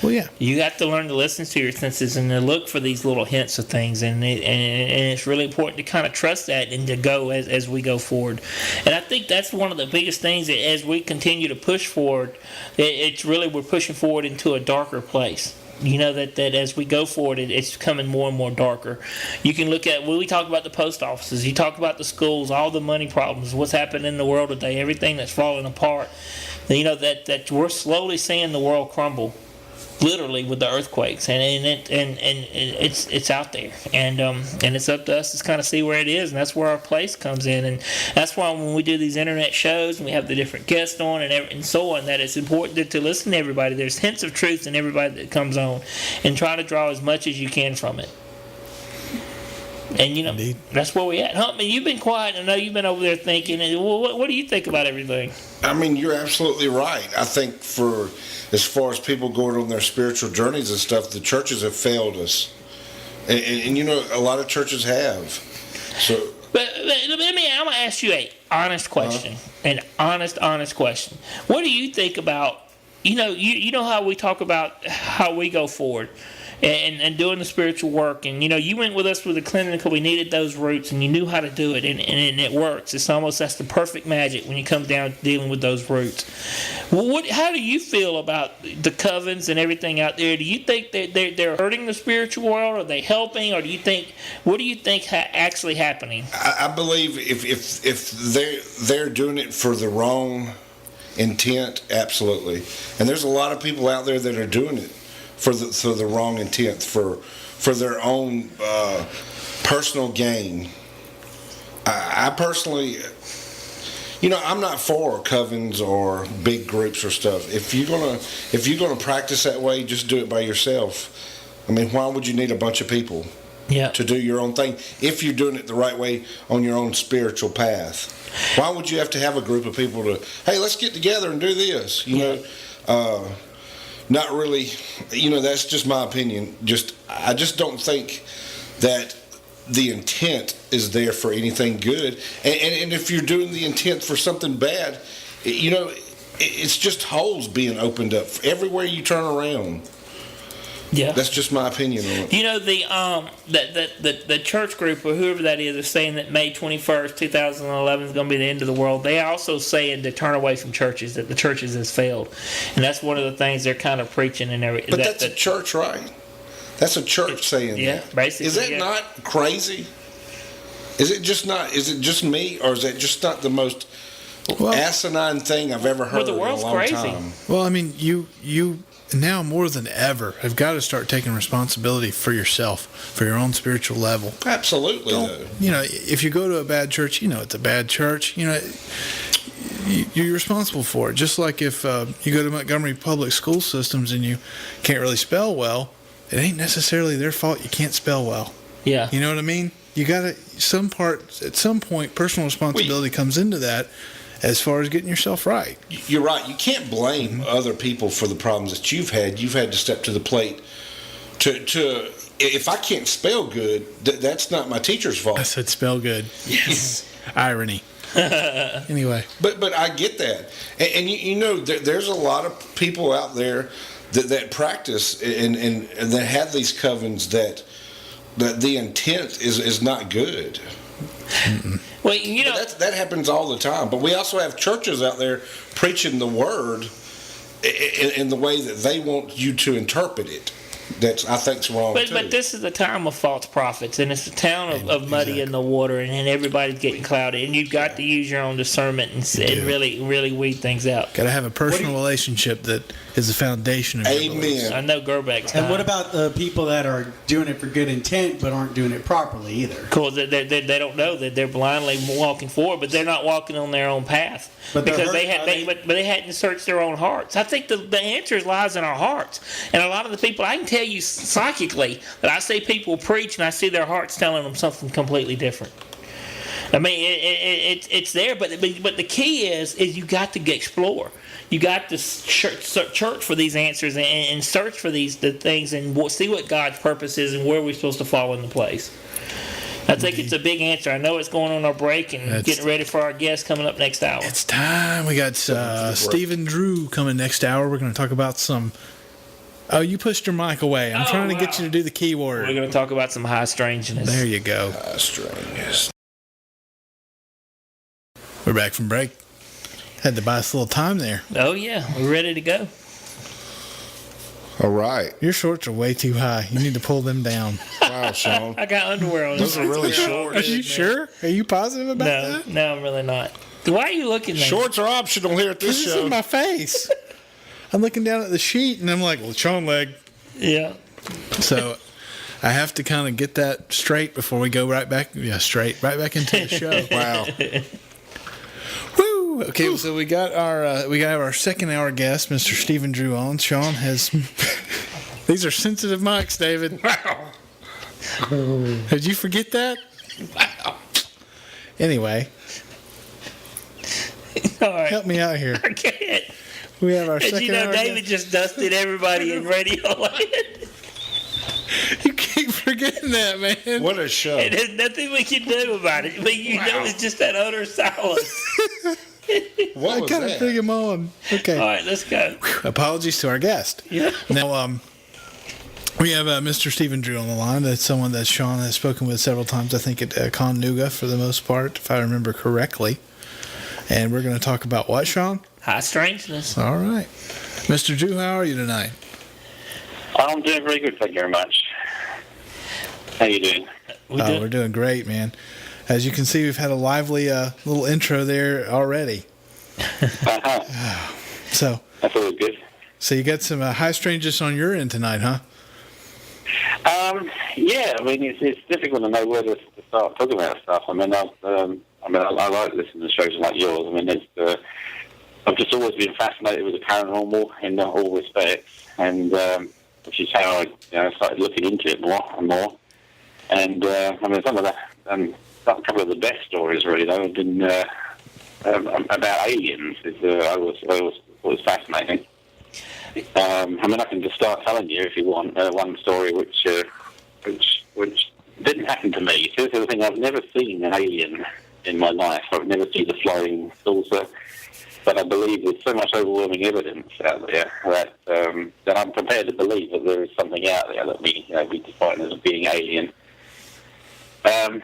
Well, yeah. You have to learn to listen to your senses and to look for these little hints of things, and it's really important to kind of trust that and to go as we go forward. And I think that's one of the biggest things that as we continue to push forward, it's really we're pushing forward into a darker place. That as we go forward, it's becoming more and more darker. You can look at, when we talk about the post offices, you talk about the schools, all the money problems, what's happening in the world today, everything that's falling apart. That we're slowly seeing the world crumble. Literally with the earthquakes, and it's out there, and it's up to us to kind of see where it is, and that's where our place comes in, and that's why when we do these internet shows and we have the different guests on and so on, that it's important to listen to everybody. There's hints of truth in everybody that comes on, and try to draw as much as you can from it. And Indeed. That's where we at. Humpman, you've been quiet. I know you've been over there thinking. And what do you think about everything? I mean, you're absolutely right. I think as far as people going on their spiritual journeys and stuff, the churches have failed us, and a lot of churches have. So, but I'm gonna ask you a honest question, an honest question. What do you think about you know how we talk about how we go forward? And doing the spiritual work, and you went with us with the clinical. We needed those roots, and you knew how to do it, and it works. That's the perfect magic when you come down to dealing with those roots. Well, how do you feel about the covens and everything out there? Do you think that they're hurting the spiritual world? Are they helping, or what do you think actually happening? I believe if they're doing it for the wrong intent, absolutely. And there's a lot of people out there that are doing it for the wrong intent, for their own personal gain. I personally, I'm not for covens or big groups or stuff. If you're gonna practice that way, just do it by yourself. I mean, why would you need a bunch of people to do your own thing if you're doing it the right way on your own spiritual path? Why would you have to have a group of people to, hey, let's get together and do this? Not really, that's just my opinion. I just don't think that the intent is there for anything good. And if you're doing the intent for something bad, it's just holes being opened up everywhere you turn around. Yeah, that's just my opinion on it. The church group or whoever that is saying that May 21st, 2011 is going to be the end of the world. They are also saying to turn away from churches, that the churches has failed, and that's one of the things they're kind of preaching and everything. But that's a church, right? That's a church saying that. Yeah, basically. Is that not crazy? Is it just me, or is that just not the most asinine thing I've ever heard the world's in a long crazy. time? Well, I mean, you now more than ever have got to start taking responsibility for yourself, for your own spiritual level. Absolutely. If you go to a bad church, it's a bad church. You're responsible for it. Just like if you go to Montgomery Public School Systems and you can't really spell well, it ain't necessarily their fault you can't spell well. Yeah. You know what I mean? You got to, at some point, personal responsibility comes into that. As far as getting yourself right. You're right. You can't blame other people for the problems that you've had. You've had to step to the plate. If I can't spell good, that's not my teacher's fault. I said spell good. Yes. Irony. Anyway. But I get that. And there's a lot of people out there that practice and that have these covens that the intent is not good. Mm-mm. Well, that happens all the time. But we also have churches out there preaching the word in the way that they want you to interpret it. That's, I think, is wrong too. But this is a time of false prophets, and it's a town of muddy in the water, and everybody's getting clouded, and you've got to use your own discernment and really, really weed things out. Got to have a personal relationship that is the foundation of your beliefs. Amen. I know Gerbeck's And not. what about the people that are doing it for good intent but aren't doing it properly either? Cool. They don't know that they're blindly walking forward, but they're not walking on their own path But they're because hurt- but they hadn't searched their own hearts. I think the answer lies in our hearts. And a lot of the people, I can tell you psychically that I see people preach and I see their hearts telling them something completely different. I mean, it's there, but the key is you got to explore. You got to search for these answers and search for the things and see what God's purpose is and where we're supposed to fall into place. I think it's a big answer. I know it's going on our break and getting ready for our guest coming up next hour. It's time. We got Stephen Drew coming next hour. We're going to talk about some... Oh, you pushed your mic away. I'm trying to get you to do the keyword. We're going to talk about some high strangeness. There you go. High strangeness. We're back from break. Had to buy us a little time there. Oh, yeah. We're ready to go. All right. Your shorts are way too high. You need to pull them down. Wow, Sean. I got underwear on. Those are really short. Are you sure? Are you positive about that? No, I'm really not. Why are you looking there? Shorts are optional here at this This show. is my face. I'm looking down at the sheet and I'm like, well, Sean leg. Yeah. So I have to kind of get that straight before we go right back. Yeah, straight. Right back into the show. Wow. Woo! Okay, so we got our second hour guest, Mr. Stephen Drew on. Sean has... These are sensitive mics, David. Wow. Did you forget that? Wow. Anyway, All right. help me out here. I can't. We have our As second you know, hour David just dusted everybody in radio land. guest. You keep forgetting that, man. What a show. And there's nothing we can do about it. But you know it's just that utter silence. What I was gotta that? bring him on. Okay. All right, let's go. Apologies to our guest. Yeah. Now, we have Mr. Stephen Drew on the line. That's someone that Sean has spoken with several times, I think, at Connuga for the most part, if I remember correctly. And we're going to talk about what, Sean? High strangeness. All right. Mr. Drew, how are you tonight? I'm doing very good, thank you very much. How you doing? We're doing great, man. As you can see, we've had a lively little intro there already. Uh-huh. So That's always good. So you got some high strangeness on your end tonight, huh? Yeah, I mean, it's difficult to know where to start talking about stuff. I mean, I like listening to shows like yours. I mean, I've just always been fascinated with the paranormal in all respects, and which is how I started looking into it more and more. And I mean, some of a couple of the best stories, really, though, have been about aliens. I was fascinating. I mean, I can just start telling you if you want one story which didn't happen to me. So this is the thing: I've never seen an alien in my life. I've never seen a flying saucer, but I believe there's so much overwhelming evidence out there that I'm prepared to believe that there is something out there that we define as being alien. And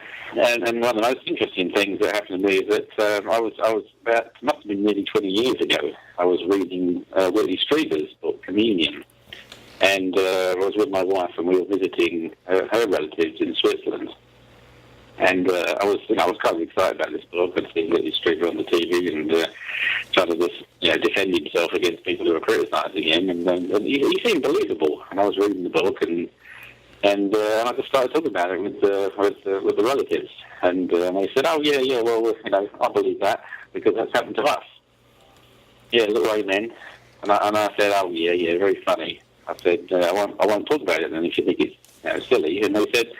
one of the most interesting things that happened to me is that I was about, must have been nearly 20 years ago, I was reading Willie Strieber's book, Communion. And I was with my wife and we were visiting her relatives in Switzerland. And I was kind of excited about this book. I'd seen Willie Strieber on the TV and trying to just defend himself against people who were criticising him. And he seemed believable. And I was reading the book and I just started talking about it with the relatives, and they said, "Oh yeah, well, I believe that because that's happened to us." Yeah, look, amen. And I said, "Oh yeah, very funny." I said, "I won't talk about it then if you think it's silly." And they said,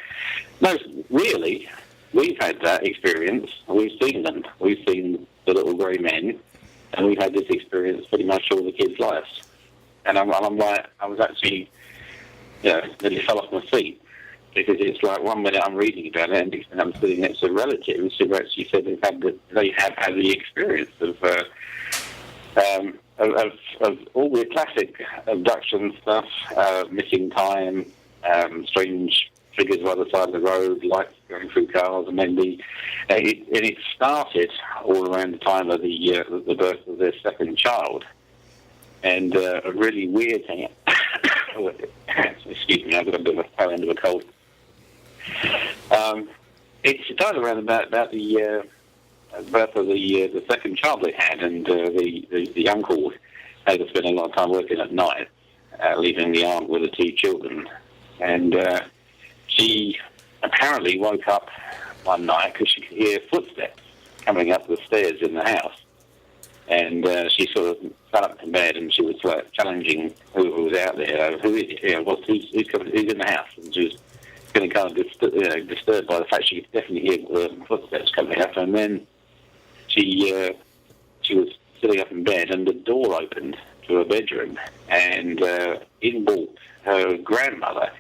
"No, really, we've had that experience. We've seen them. We've seen the little grey men, and we've had this experience pretty much all the kids' lives." And I'm like, I was actually. Nearly fell off my feet because it's like 1 minute I'm reading about it and next minute I'm sitting next to relatives who actually said they have had the experience of all the classic abduction stuff, missing time, strange figures by the side of the road, lights going through cars, and then it started all around the time of the birth of their second child. And a really weird thing. Excuse me, I've got a bit of a tail end of a cold. It started around about the birth of the second child they had, and the uncle Ada spent a lot of time working at night, leaving the aunt with the 2 children. And she apparently woke up one night because she could hear footsteps coming up the stairs in the house. And she sort of sat up in bed and she was like challenging whoever was out there. Who's in the house? And she was getting kind of disturbed by the fact she could definitely hear footsteps coming up. And then she was sitting up in bed and the door opened to her bedroom, and in walked her grandmother.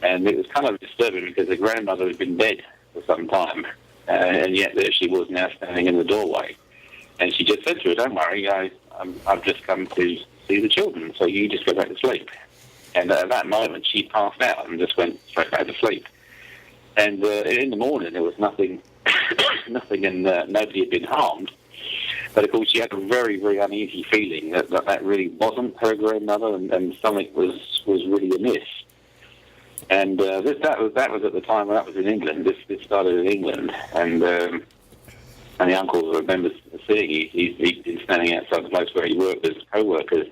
And it was kind of disturbing because the grandmother had been dead for some time, and yet there she was now standing in the doorway. And she just said to her, "Don't worry, I've just come to see the children, so you just go back to sleep." And at that moment, she passed out and just went straight back to sleep. And in the morning, there was nothing, and nobody had been harmed. But of course, she had a very, very uneasy feeling that really wasn't her grandmother, and something was really amiss. And that was at the time when that was in England. This started in England, and the uncle remembers seeing he'd been standing outside the place where he worked as co-workers,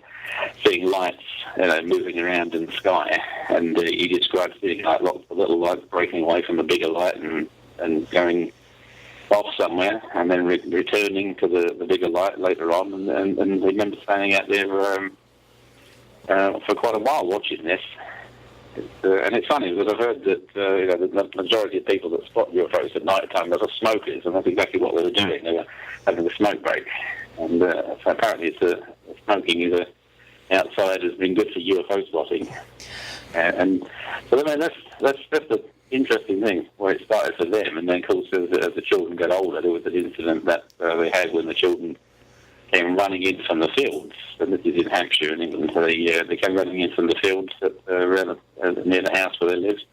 seeing lights moving around in the sky, and he described seeing like lots of little lights breaking away from the bigger light and going off somewhere, and then returning to the bigger light later on, and I remember standing out there for quite a while watching this. And it's funny because I've heard that the majority of people that spot UFOs at night time are smokers, and that's exactly what they were doing. They were having a smoke break, and so apparently smoking outside has been good for UFO spotting. And so I mean that's the interesting thing where it started for them, and then of course as the children got older, there was an incident that they had when the children came running in from the fields, and this is in Hampshire in England. So they came running in from the fields around near the house where they lived,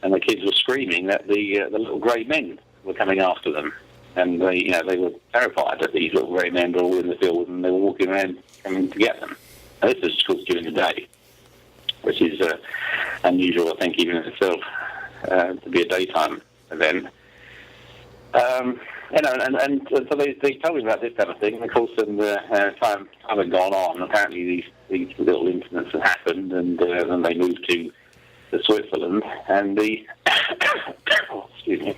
and the kids were screaming that the little grey men were coming after them, and they were terrified that these little grey men were all in the field and they were walking around coming to get them. And this is of course during the day, which is unusual, I think, even in itself. To be a daytime event. And so they told me about this kind of thing, and of course, time had gone on. Apparently, these little incidents had happened, and then they moved to Switzerland, and excuse me,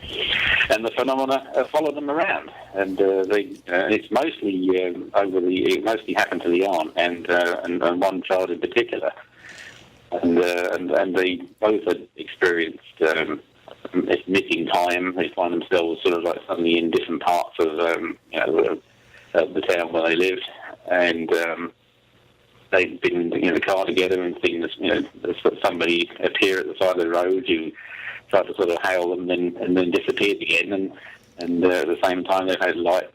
and the phenomena followed them around, and it's mostly it mostly happened to the aunt and one child in particular. And they both had experienced missing time. They find themselves sort of like suddenly in different parts of the town where they lived, and they'd been in the car together and seen somebody appear at the side of the road who tried to sort of hail them and then disappeared again. And at the same time, they've had lights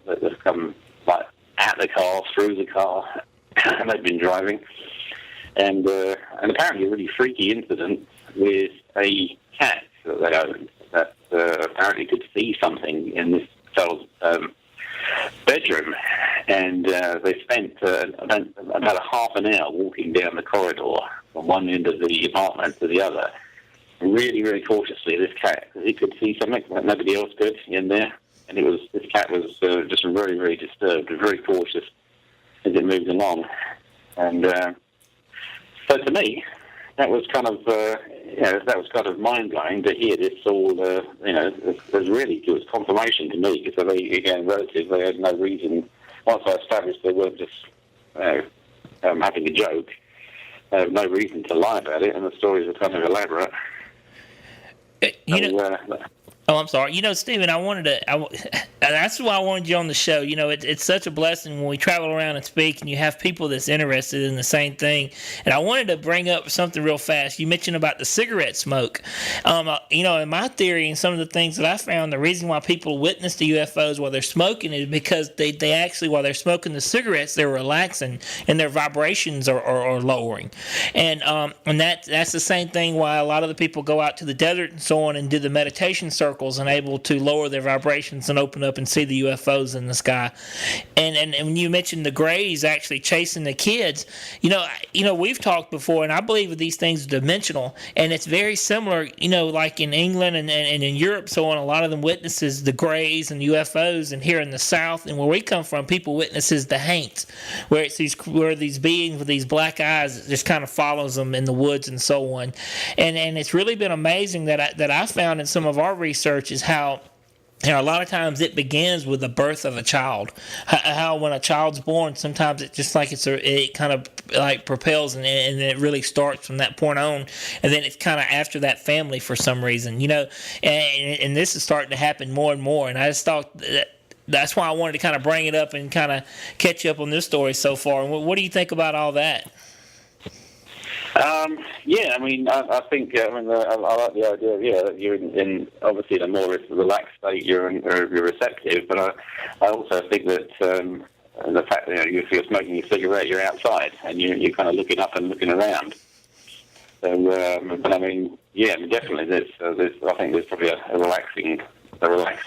that have come like at the car, through the car, and they've been driving. And apparently a really freaky incident with a cat that they owned that apparently could see something in this fellow's bedroom. And they spent about a half an hour walking down the corridor from one end of the apartment to the other, really, really cautiously. This cat, he could see something that nobody else could in there. And this cat was just very, very disturbed and very cautious as it moved along. And so to me, that was kind of mind blowing to hear this all. It was confirmation to me because relatives, they had no reason. Once I established they weren't just having a joke, they had no reason to lie about it, and the stories are kind of elaborate. Oh, I'm sorry. Stephen, that's why I wanted you on the show. It's such a blessing when we travel around and speak and you have people that's interested in the same thing. And I wanted to bring up something real fast. You mentioned about the cigarette smoke. In my theory and some of the things that I found, the reason why people witness the UFOs while they're smoking is because they actually, while they're smoking the cigarettes, they're relaxing and their vibrations are lowering. And that's the same thing why a lot of the people go out to the desert and so on and do the meditation circle circles and able to lower their vibrations and open up and see the UFOs in the sky. And when you mentioned the Greys actually chasing the kids, we've talked before, and I believe that these things are dimensional, and it's very similar, like in England and in Europe, so on. A lot of them witnesses the Greys and UFOs, and here in the South and where we come from, people witnesses the Haints, where these beings with these black eyes just kind of follows them in the woods and so on. And it's really been amazing that I found in some of our research is how a lot of times it begins with the birth of a child. How when a child's born, sometimes it's just like it kind of like propels and it really starts from that point on, and then it's kind of after that family for some reason, and this is starting to happen more and more. And I just thought that's why I wanted to kind of bring it up and kind of catch you up on this story so far. And what do you think about all that? I think I like the idea that you're in obviously in a more relaxed state, you're receptive, but I also think that the fact that if you're smoking a cigarette, you're outside and you're kind of looking up and looking around. So, definitely there's I think there's probably a relaxed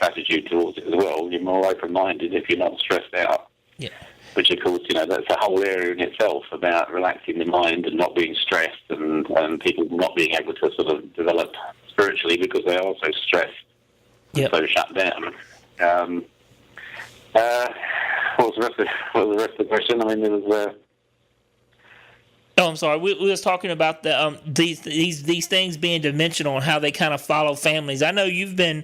attitude towards it as well. You're more open-minded if you're not stressed out. Yeah. Which, of course, that's a whole area in itself about relaxing the mind and not being stressed and people not being able to sort of develop spiritually because they are also stressed and so shut down. What was the rest of the question? There was... Oh, I'm sorry. We was talking about the these things being dimensional and how they kind of follow families. I know you've been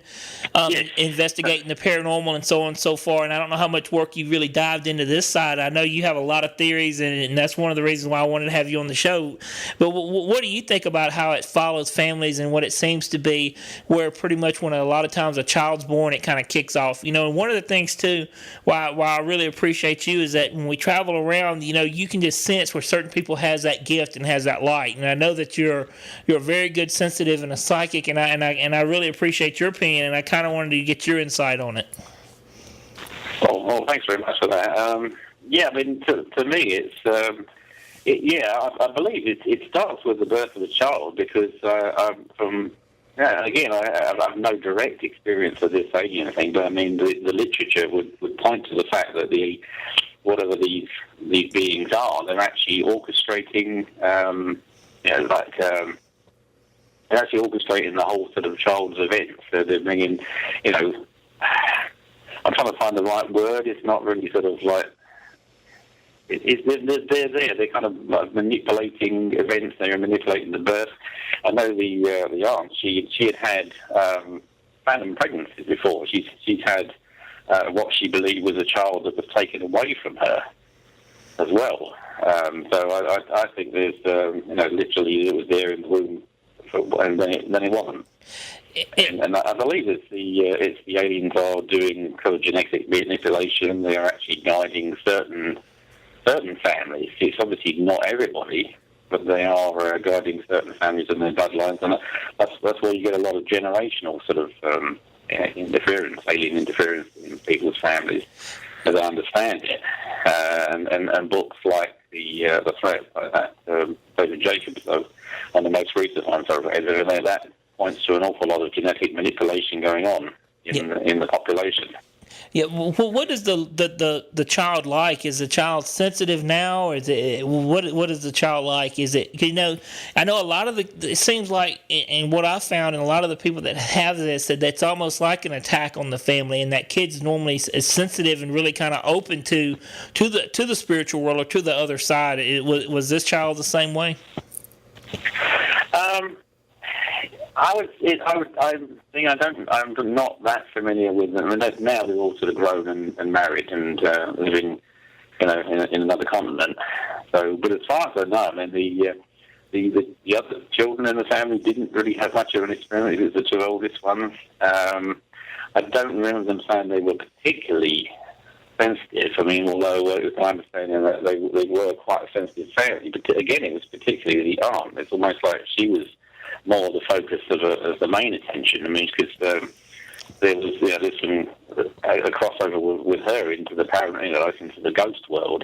investigating the paranormal and so on and so far, and I don't know how much work you've really dived into this side. I know you have a lot of theories, and that's one of the reasons why I wanted to have you on the show. But what do you think about how it follows families and what it seems to be, where pretty much when a lot of times a child's born, it kind of kicks off? And one of the things too, why I really appreciate you is that when we travel around, you can just sense where certain people has that gift and has that light, and I know that you're very good sensitive and a psychic, and I really appreciate your opinion, and I kind of wanted to get your insight on it. Well, thanks very much for that. To me, it's I believe it starts with the birth of the child because I have no direct experience of this alien thing, but the literature would point to the fact that whatever these beings are, they're actually orchestrating, they're actually orchestrating the whole sort of child's events. So they're bringing, I'm trying to find the right word. It's not really sort of like, they're there. They're kind of like manipulating events. They're manipulating the birth. I know the aunt. She had phantom pregnancies before. She's had what she believed was a child that was taken away from her as well. So I think there's, literally it was there in the womb, and then it wasn't. And I believe it's the aliens are doing sort of genetic manipulation. They are actually guiding certain families. It's obviously not everybody, but they are guiding certain families and their bloodlines, and that's where you get a lot of generational sort of alien interference in people's families, as I understand it. And books like the Threat by that David Jacobs, on the most recent ones I've read, that points to an awful lot of genetic manipulation going on in the population. Yeah. Well, what is the child like? Is the child sensitive now, or is it what is the child like? Is it I know a lot of it seems like, and what I found, and a lot of the people that have this, that that's almost like an attack on the family, and that kids normally is sensitive and really kind of open to the spiritual world or to the other side. Was this child the same way? I'm not that familiar with them. Now they're all sort of grown and married and living, in another continent. So, but as far as I know, the other children in the family didn't really have much of an experience. It was the two oldest ones. I don't remember them saying they were particularly sensitive. Although it was my understanding that they were quite a sensitive family. But again, it was particularly the aunt. It's almost like she was more the focus of the main attention. Because there was a crossover with her into the paranormal, into the ghost world.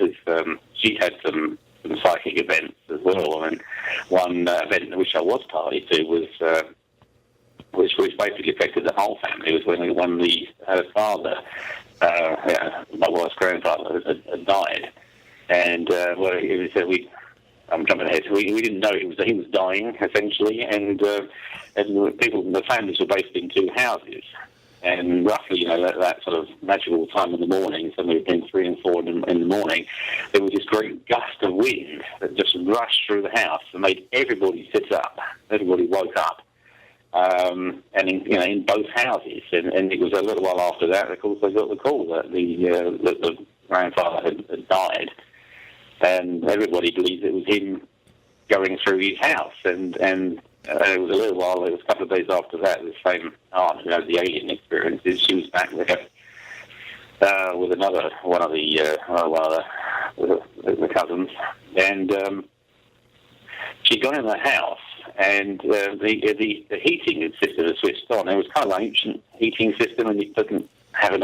She had some psychic events as well. One event which I was party to was which basically affected the whole family. It was when her father, my wife's grandfather, had died, and it was I'm jumping ahead. We didn't know he was dying essentially, and the families were based in two houses, and roughly that sort of magical time in the morning, somewhere between 3 and 4 in the morning, there was this great gust of wind that just rushed through the house and made everybody sit up. Everybody woke up. And in both houses, and it was a little while after that, of course, they got the call that the grandfather had died, and everybody believed it was him going through his house. And it was a little while. It was a couple of days after that. The same aunt who had the alien experiences. She was back there with another one of the cousins, and she'd gone in the house. And the heating system was switched on. It was kind of an ancient heating system, and it didn't have an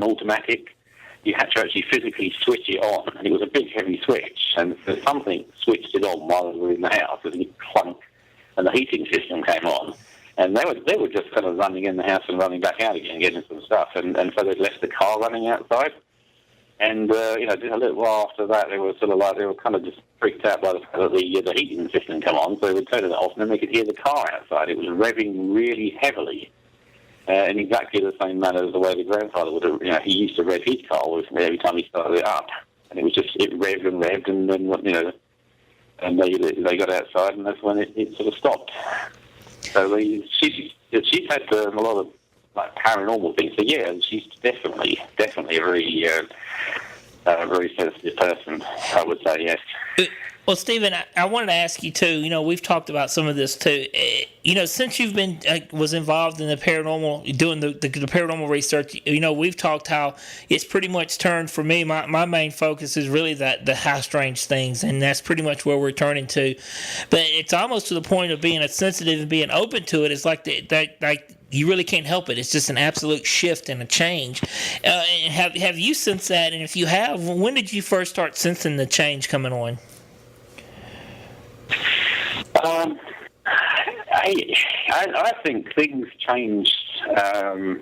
automatic. You had to actually physically switch it on, and it was a big, heavy switch. And so something switched it on while we were in the house, and it clunk, and the heating system came on. And they were just kind of running in the house and running back out again, getting some stuff. And so they'd left the car running outside. And just a little while after that, they were kind of just freaked out by the fact that the heating system come on. So they would turn it off, and then they could hear the car outside. It was revving really heavily, in exactly the same manner as the way the grandfather would have. He used to rev his car every time he started it up, and it was just it revved, and then and they got outside, and that's when it sort of stopped. So she's had a lot of like paranormal things. So yeah, she's definitely a very sensitive person, I would say, yes. Well, Stephen, I wanted to ask you too. We've talked about some of this too. Since you've been was involved in the paranormal, doing the paranormal research. We've talked how it's pretty much turned for me. My main focus is really the high strange things, and that's pretty much where we're turning to. But it's almost to the point of being sensitive and being open to it. It's like you really can't help it. It's just an absolute shift and a change. Have you sensed that? And if you have, when did you first start sensing the change coming on? I think things changed a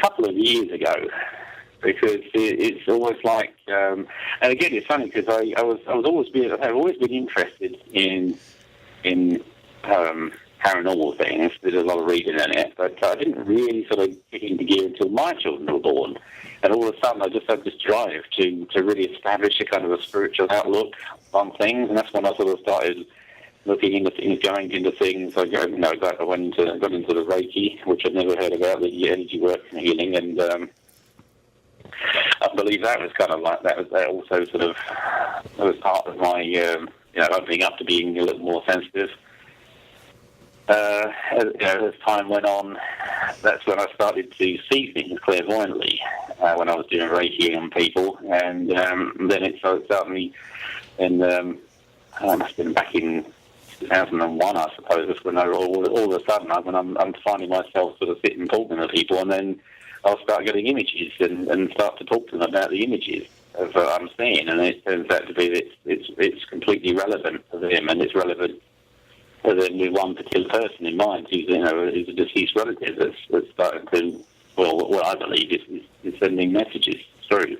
couple of years ago, because it's always like, and again, it's funny because I've always been interested in paranormal things. Did a lot of reading in it, but I didn't really sort of get into gear until my children were born. And all of a sudden, I just had this drive to really establish a kind of a spiritual outlook on things, and that's when I sort of started looking into things, going into things. I went into the Reiki, which I'd never heard about, the energy work and healing, and I believe that was kind of like that also sort of was part of my opening up to being a little more sensitive. As time went on, that's when I started to see things clairvoyantly when I was doing Reiki on people, and then it started in I must have been back in 2001, I suppose. That's when all of a sudden when I'm finding myself sort of sitting and talking to people, and then I'll start getting images and start to talk to them about the images of what I'm seeing, and it turns out to be that it's completely relevant to them, and it's relevant to them with one particular person in mind who's a deceased relative that's starting to, what I believe is sending messages through.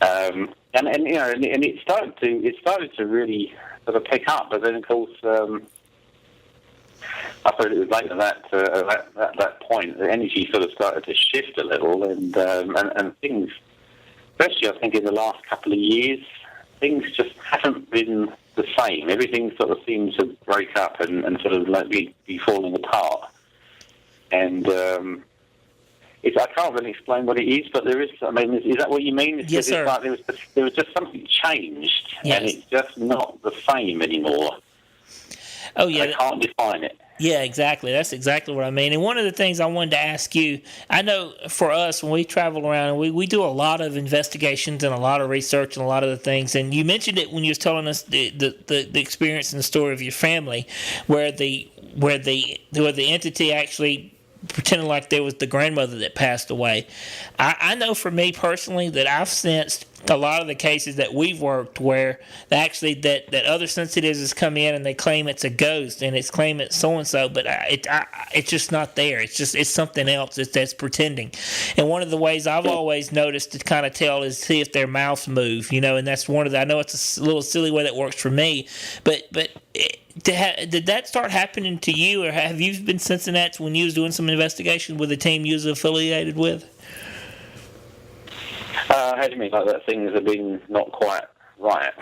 And it started to really sort of pick up, but then of course I thought it was later at that point the energy sort of started to shift a little, and things, especially I think in the last couple of years, things just haven't been the same. Everything sort of seems to break up and sort of like be falling apart, and I can't really explain what it is, but there is. I mean, is that what you mean? Yes, sir. It's like there was just something changed, yes. And it's just not the same anymore. Oh yeah, I can't define it. Yeah, exactly. That's exactly what I mean. And one of the things I wanted to ask you, I know for us, when we travel around, we do a lot of investigations and a lot of research and a lot of the things. And you mentioned it when you was telling us the experience and the story of your family, where the entity actually pretended like there was the grandmother that passed away. I know for me personally that I've sensed a lot of the cases that we've worked where actually that other sensitives has come in and they claim it's a ghost and it's claiming it's so and so, but it's just not there. It's something else that's pretending. And one of the ways I've always noticed to kind of tell is see if their mouths move, and that's one of the. I know it's a little silly way that works for me, but did that start happening to you, or have you been sensing that when you was doing some investigation with the team you was affiliated with? How do you mean, like that things have been not quite right?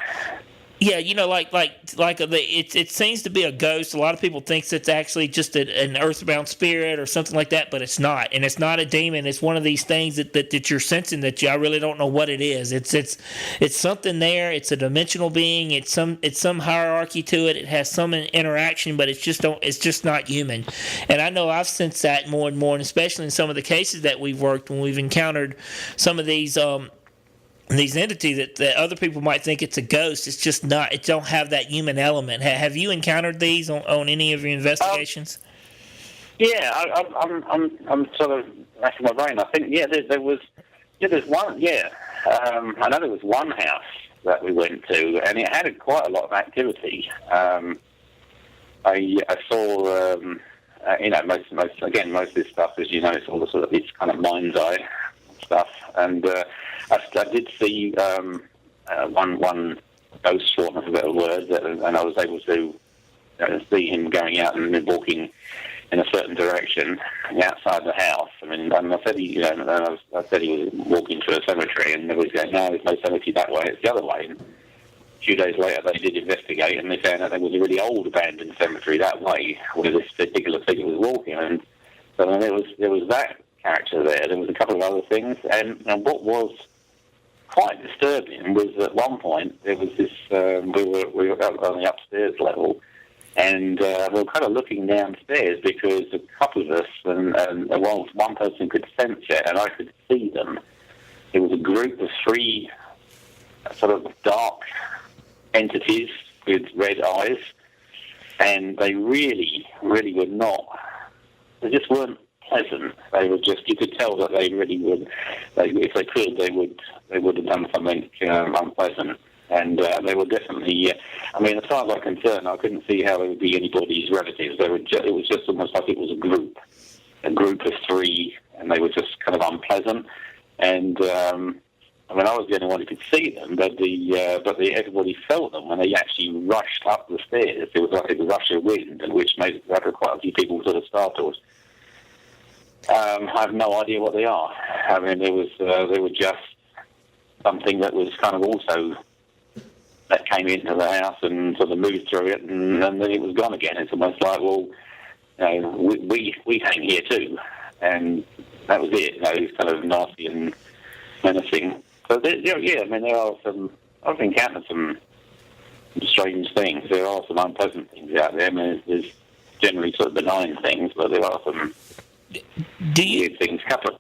Yeah, it seems to be a ghost. A lot of people think it's actually just an earthbound spirit or something like that, but it's not. And it's not a demon. It's one of these things that you're sensing that I really don't know what it is. It's something there. It's a dimensional being. It's some hierarchy to it. It has some interaction, but it's just not human. And I know I've sensed that more and more, and especially in some of the cases that we've worked when we've encountered some of these entities that other people might think it's a ghost. It's just not. It don't have that human element. Have you encountered these on any of your investigations? I'm sort of racking my brain. I think there's one. I know there was one house that we went to, and it had quite a lot of activity. I saw most of this stuff, as you know, it's all the sort of this kind of mind's eye stuff, and I did see one ghost, for want of a better word, and I was able to see him going out and walking in a certain direction outside the house. I mean, and I said he was walking to a cemetery, and they was going, no, there's no cemetery that way, it's the other way. And a few days later, they did investigate, and they found out there was a really old abandoned cemetery that way where this particular figure was walking. And so there was that character there. There was a couple of other things, and what was quite disturbing was at one point there was this. We were up on the upstairs level, and we were kind of looking downstairs because a couple of us, and one person could sense it, and I could see them. It was a group of three sort of dark entities with red eyes, and they really, really were not. They just weren't pleasant. They were just, you could tell that they really would, if they could, they would have done something unpleasant. And they were definitely, I mean, as far as I'm concerned, I couldn't see how they would be anybody's relatives. It was just almost like it was a group of three, and they were just kind of unpleasant. And I mean, I was the only one who could see them, but everybody felt them when they actually rushed up the stairs. It was like a rush of wind, and which made quite a few people sort of startled. I have no idea what they are. I mean, they were just something that was kind of also that came into the house and sort of moved through it, and then it was gone again. It's almost like, well, we hang here too, and that was it. It was kind of nasty and menacing. So I mean, there are some. I've encountered some strange things. There are some unpleasant things out there. I mean, there's generally sort of benign things, but there are some weird things happen.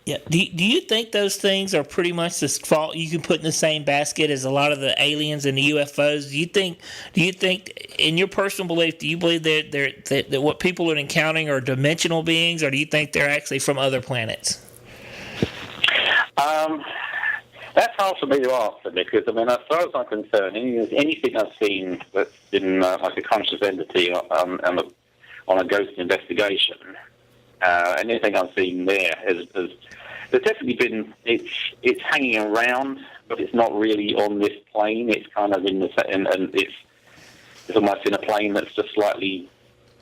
Yeah. Do you think those things are pretty much the fault you can put in the same basket as a lot of the aliens and the UFOs? Do you think, in your personal belief, do you believe that what people are encountering are dimensional beings, or do you think they're actually from other planets? That's hard for me to answer because, I mean, as far as I'm concerned, anything I've seen that's been like a conscious entity on a ghost investigation, anything I've seen there has there's definitely been, it's hanging around, but it's not really on this plane. It's kind of and it's almost in a plane that's just slightly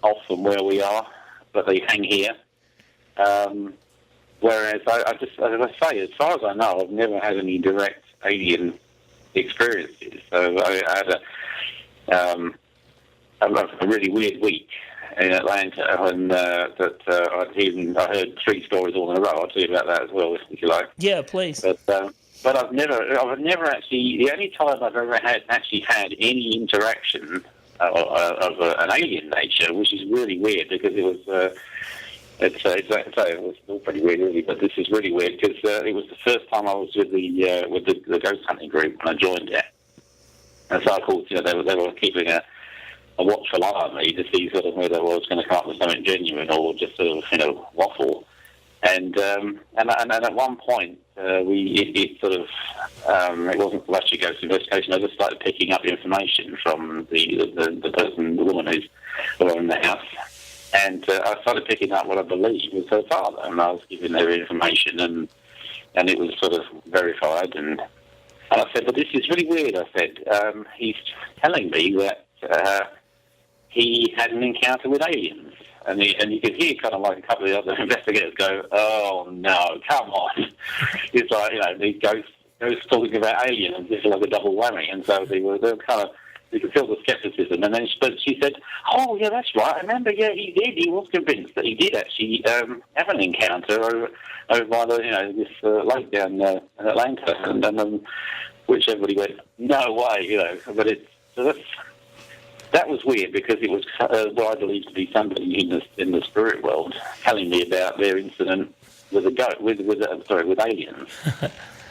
off from where we are, but they hang here. Whereas I just, as I say, as far as I know, I've never had any direct alien experiences. So I had a really weird week in Atlanta, and I heard 3 stories all in a row. I'll tell you about that as well, if you like. Yeah, please. But I've never actually. The only time I've ever had any interaction of an alien nature, which is really weird because it was. It was all pretty weird, really, but this is really weird because it was the first time I was with the ghost hunting group when I joined it, and so of course, they were keeping a watchful eye on me to see sort of whether I was going to come up with something genuine or just sort of waffle. And at one point, it wasn't for us to go to investigation. I just started picking up information from the person, the woman who's in the house. And I started picking up what I believe was her father, and I was giving her information, and it was sort of verified. And I said, but this is really weird. I said, he's telling me that he had an encounter with aliens. And you could hear kind of like a couple of the other investigators go, oh, no, come on. It's like, these ghosts talking about aliens. This is like a double whammy. And so they were kind of, you could feel the skepticism. And then she said, oh, yeah, that's right. I remember, yeah, he did. He was convinced that he did actually have an encounter over by the, this lake down in Atlanta. And then, which everybody went, no way, But that was weird because it was what I believe to be somebody in the spirit world telling me about their incident with with aliens.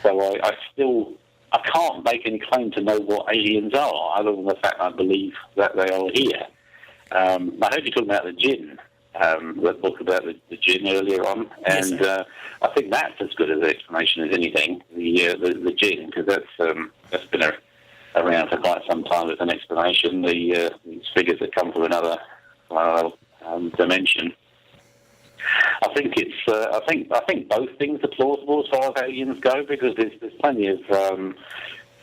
So I can't make any claim to know what aliens are, other than the fact I believe that they are here. I heard you talking about the jinn, the book about the jinn earlier on, and I think that's as good as an explanation as anything. The jinn, because that's been around for quite some time as an explanation. These figures that come from another dimension. I think I think both things are plausible as far as aliens go, because there's plenty of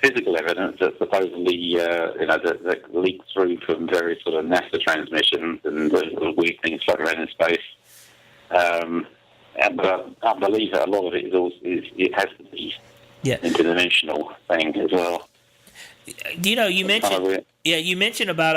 physical evidence that supposedly that leaks through from various sort of NASA transmissions and weird things floating around in space. But I believe that a lot of it it has to be interdimensional thing as well. You mentioned you mentioned about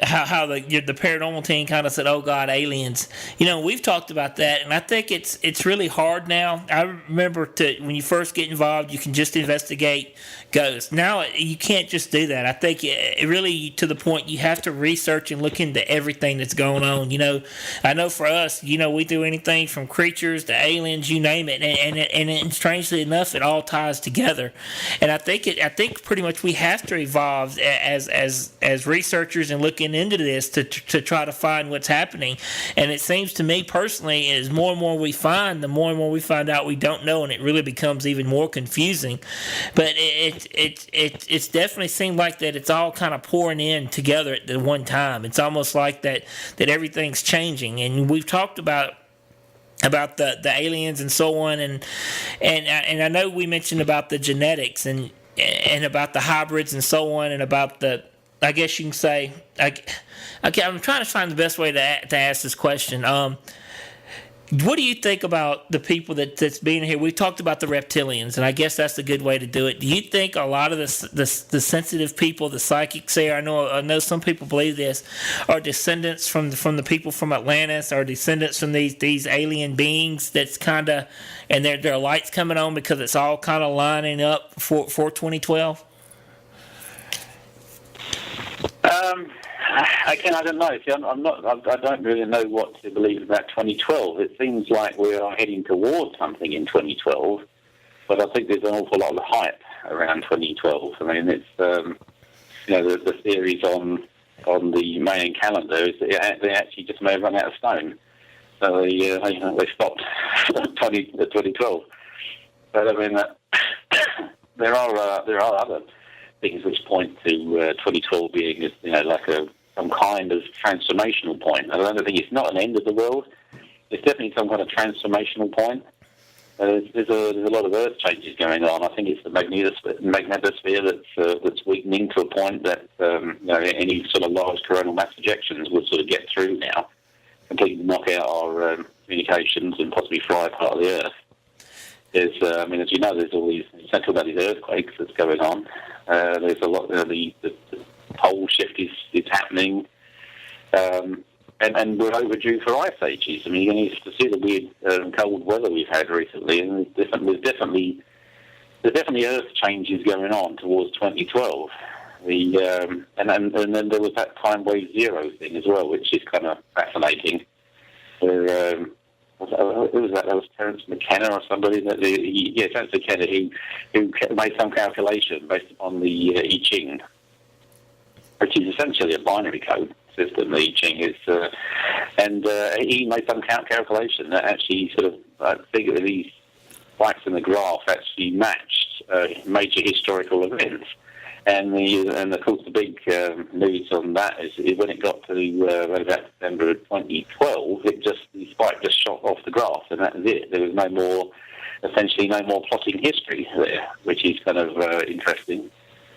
how the paranormal team kind of said, "Oh God, aliens." We've talked about that, and I think it's really hard now. I remember when you first get involved, you can just investigate ghosts. Now you can't just do that. I think it really, to the point, you have to research and look into everything that's going on. I know for us, we do anything from creatures to aliens, you name it, and strangely enough, it all ties together. And I think pretty much we have to evolve as researchers and looking into this to try to find what's happening. And it seems to me personally, as more and more we find, the more and more we find out we don't know, and it really becomes even more confusing. But it's definitely seemed like that it's all kind of pouring in together at the one time. It's almost like that everything's changing. And we've talked about the aliens and so on, and I know we mentioned about the genetics and about the hybrids and so on, and about the, I guess you can say, I'm trying to find the best way to ask this question. What do you think about the people that's being here? We talked about the reptilians, and I guess that's a good way to do it. Do you think a lot of the sensitive people, the psychics there, I know some people believe this, are descendants from the people from Atlantis, or descendants from these alien beings that's kind of, and their lights coming on because it's all kind of lining up for 2012? Again, I don't know. See, I don't really know what to believe about 2012. It seems like we are heading towards something in 2012, but I think there's an awful lot of hype around 2012. I mean, it's the theories on the Mayan calendar is that they actually just may have run out of stone, so they stopped 2012. But I mean, there are other things which point to 2012 being like some kind of transformational point. I don't think it's not an end of the world. It's definitely some kind of transformational point. There's a lot of earth changes going on. I think it's the magnetosphere that's weakening to a point that any sort of large coronal mass ejections would sort of get through now, completely knock out our communications and possibly fry part of the earth. There's, as you know, there's all these central about these earthquakes that's going on. There's a lot. The pole shift is happening, and we're overdue for ice ages. I mean, you need to see the weird cold weather we've had recently, and there's definitely earth changes going on towards 2012. And then there was that time wave zero thing as well, which is kind of fascinating. Where who was that? That was Terence McKenna or somebody. Terence McKenna who made some calculation based upon the I Ching, which is essentially a binary code. system, the I Ching. And he made some calculation that actually sort of, I think that these points in the graph actually matched major historical events. And of course the big news on that is when it got to around about December of 2012, the spike just shot off the graph, and that was it. There was essentially no more plotting history there, which is kind of interesting.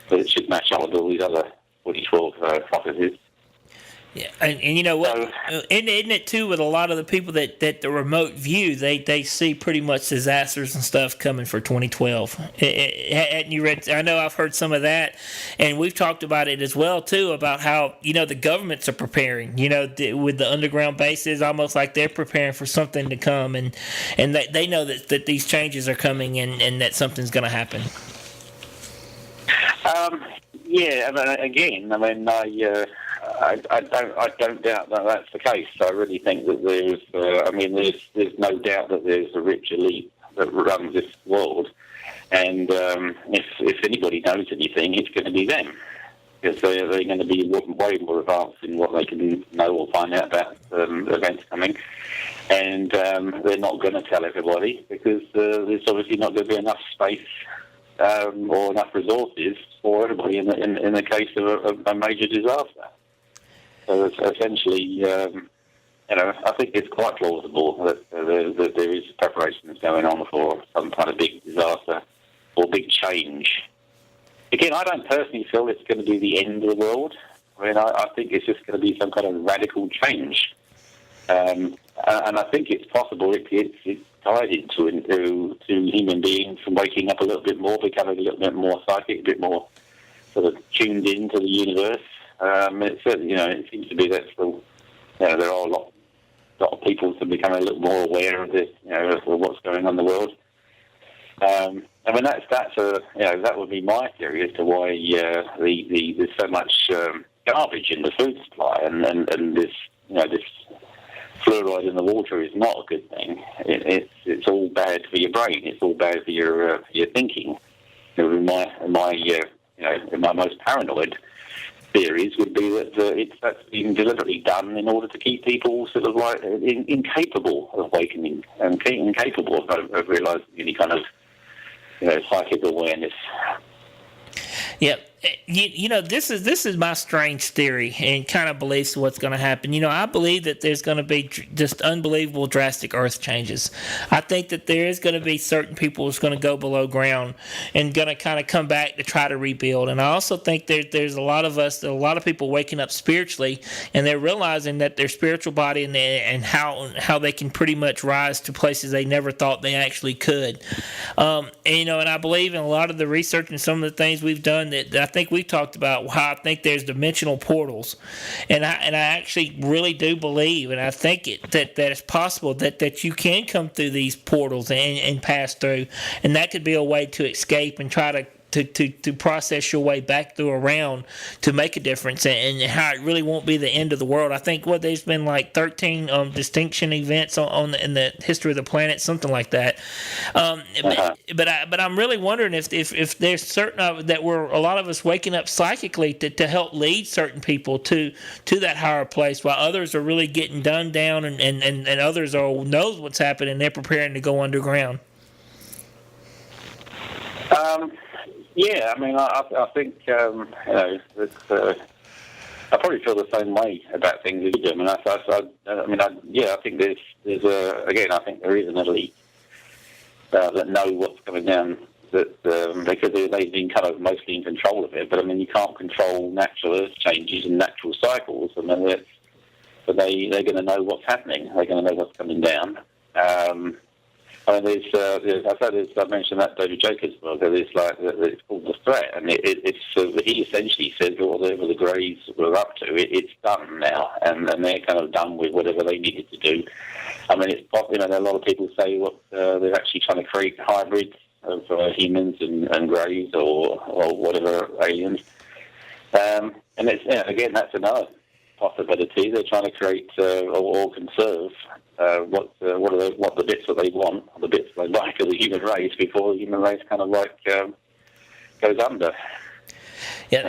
But it should match up with all these other 2012 prophecies. Yeah, and you know what? Isn't it too with a lot of the people that the remote view, they see pretty much disasters and stuff coming for 2012. Hadn't you read? I know I've heard some of that, and we've talked about it as well too, about how the governments are preparing. With the underground bases, almost like they're preparing for something to come, and they know that these changes are coming and that something's going to happen. Yeah, I don't doubt that that's the case. I really think that there's no doubt that there's a rich elite that runs this world, and if anybody knows anything, it's going to be them, because they're going to be way more advanced in what they can know or find out about events coming, and they're not going to tell everybody because there's obviously not going to be enough space or enough resources for everybody in the case of a major disaster. So essentially, I think it's quite plausible that there is preparations going on for some kind of big disaster or big change. Again, I don't personally feel it's going to be the end of the world. I think it's just going to be some kind of radical change. And I think it's possible it's tied into human beings from waking up a little bit more, becoming a little bit more psychic, a bit more sort of tuned into the universe. It seems to be that there are a lot of people to become a little more aware of this, of what's going on in the world. That would be my theory as to why there's so much garbage in the food supply, and this fluoride in the water is not a good thing. It's all bad for your brain. It's all bad for your thinking. In my most paranoid theories would be that that's been deliberately done in order to keep people sort of like incapable of awakening and incapable of realising any kind of psychic awareness. Yep. This is my strange theory and kind of beliefs of what's going to happen. I believe that there's going to be just unbelievable drastic earth changes. I think that there is going to be certain people who's going to go below ground and going to kind of come back to try to rebuild. And I also think there's a lot of people waking up spiritually, and they're realizing that their spiritual body and how they can pretty much rise to places they never thought they actually could. And I believe in a lot of the research and some of the things we've done that I think we've talked about how I think there's dimensional portals, and I actually really do believe, and I think that it's possible that you can come through these portals and pass through, and that could be a way to escape and try to process your way back through around to make a difference, and how it really won't be the end of the world. I think there's been like 13 distinction events in the history of the planet, something like that. But I'm really wondering if there's certain that we're a lot of us waking up psychically to help lead certain people to that higher place, while others are really getting done down, and others knows what's happening, and they're preparing to go underground. Yeah, I think I probably feel the same way about things as you do. I think I think there is an elite that know what's coming down. Because they've been kind of mostly in control of it. But you can't control natural earth changes and natural cycles. But they're going to know what's happening. They're going to know what's coming down. I mentioned that David Jacobs book. It's called The Threat, and he essentially says whatever the Greys were up to, it's done now, and they're kind of done with whatever they needed to do. A lot of people say they're actually trying to create hybrids of humans and Greys or whatever aliens, and that's another possibility. They're trying to create or conserve what the bits that they want, the bits they like of the human race before the human race kind of goes under. Yeah,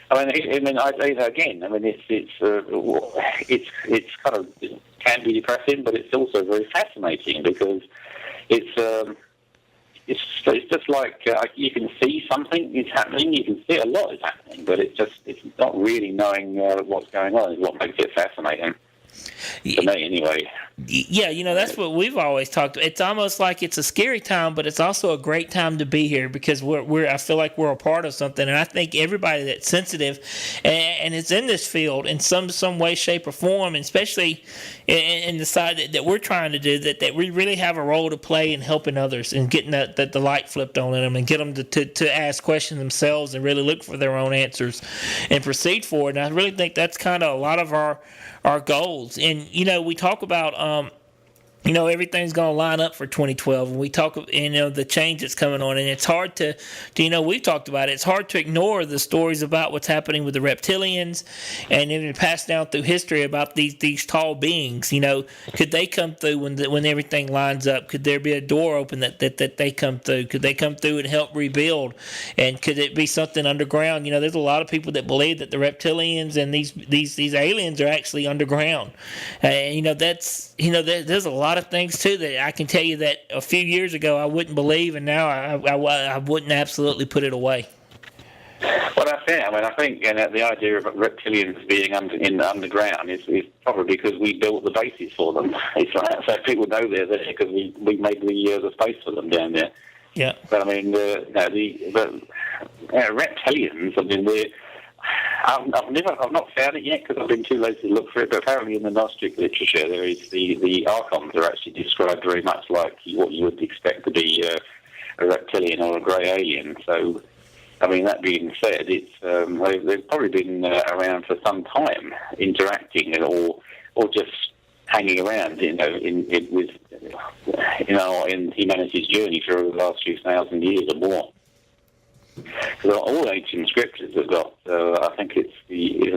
Again, it's kind of can be depressing, but it's also very fascinating because it's just like you can see something is happening, you can see a lot is happening, but it's not really knowing what's going on is what makes it fascinating. For me, anyway. Yeah, that's what we've always talked. It's almost like it's a scary time, but it's also a great time to be here because I feel like we're a part of something, and I think everybody that's sensitive and is in this field in some way, shape, or form, and especially in the side that we're trying to do, that we really have a role to play in helping others and getting the light flipped on them and get them to ask questions themselves and really look for their own answers and proceed forward. And I really think that's kind of a lot of our goals. And we talk about everything's going to line up for 2012, and we talk the change that's coming on, and it's hard to we've talked about it, it's hard to ignore the stories about what's happening with the reptilians and even passed down through history about these tall beings. Could they come through when everything lines up? Could there be a door open that they come through? Could they come through and help rebuild? And could it be something underground? There's a lot of people that believe that the reptilians and these aliens are actually underground. There's a lot of things too that I can tell you that a few years ago I wouldn't believe, and now I wouldn't absolutely put it away. Well, that's it. I think the idea of reptilians being underground is probably because we built the bases for them. It's like, so people know they're there because we made the space for them down there. Yeah. But the reptilians. I've not found it yet because I've been too lazy to look for it. But apparently, in the Gnostic literature, there is the archons are actually described very much like what you would expect to be a reptilian or a grey alien. So, that being said, it's they've probably been around for some time, interacting or just hanging around, in humanity's journey for the last few thousand years or more. Because all ancient scriptures have got, I think it's the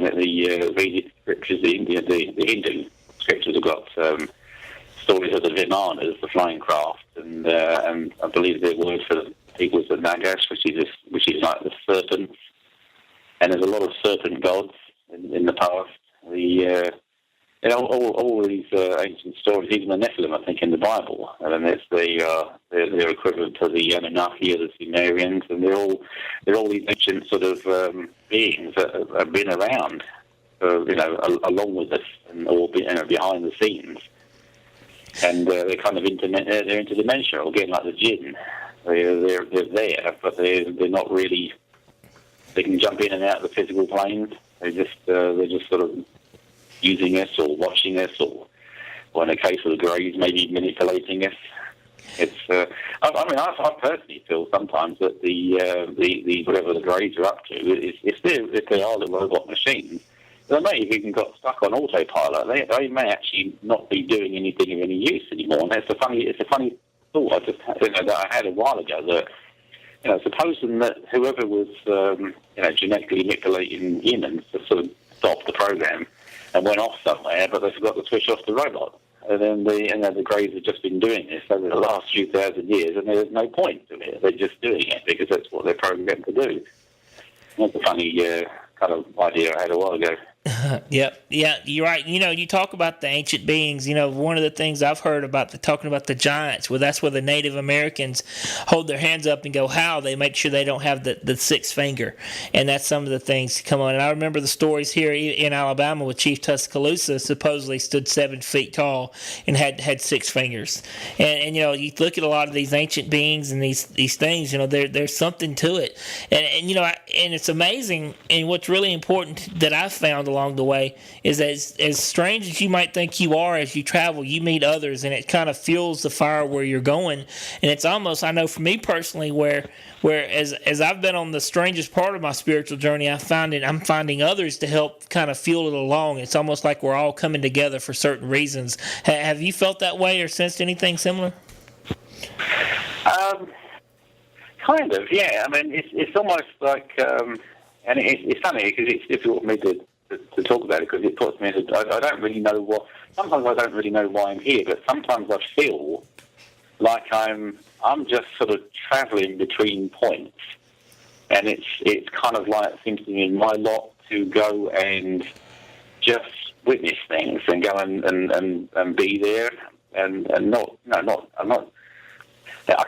Vedic scriptures, the Hindu scriptures have got stories of the Vimanas, the flying craft, and I believe the word for the people is the Nagas, which is like the serpents. And there's a lot of serpent gods in the past. All these ancient stories, even the Nephilim, I think, in the Bible, and it's they're equivalent to the Anunnaki or the Sumerians, and they're all these ancient sort of beings that have been around, along with us, and all behind the scenes, and they're kind of they're interdimensional, again, like the jinn. They're there, but they're not really. They can jump in and out of the physical planes. They're just sort of using us or watching us, or in the case of the Greys, maybe manipulating us. It's. I personally feel sometimes that the whatever the Greys are up to, if they are the robot machines, they may have even got stuck on autopilot. They may actually not be doing anything of any use anymore. And it's a funny thought that I had a while ago that supposing that whoever was genetically manipulating humans to sort of stop the program and went off somewhere, but they forgot to switch off the robot. And then the Greys have just been doing this over the last few thousand years, and there's no point to it. They're just doing it because that's what they're programmed to do. That's a funny kind of idea I had a while ago. Yeah, you're right. You talk about the ancient beings. One of the things I've heard about talking about the giants. Well, that's where the Native Americans hold their hands up and go, how they make sure they don't have the sixth finger, and that's some of the things come on. And I remember the stories here in Alabama with Chief Tuscaloosa supposedly stood 7 feet tall and had 6 fingers. And you look at a lot of these ancient beings and these things. There's something to it, and it's amazing. And what's really important that I've found along the way is as strange as you might think you are, as you travel, you meet others, and it kind of fuels the fire where you're going. And it's almost, I know for me personally, where as I've been on the strangest part of my spiritual journey, I'm finding others to help kind of fuel it along. It's almost like we're all coming together for certain reasons. Have you felt that way or sensed anything similar? Kind of, yeah. It's almost like, and it's funny because it's difficult for me to talk about it because it puts me in I don't really know what. Sometimes I don't really know why I'm here, but sometimes I feel like I'm just sort of travelling between points, and it's kind of like thinking in my lot to go and just witness things and go and be there and not I'm not. I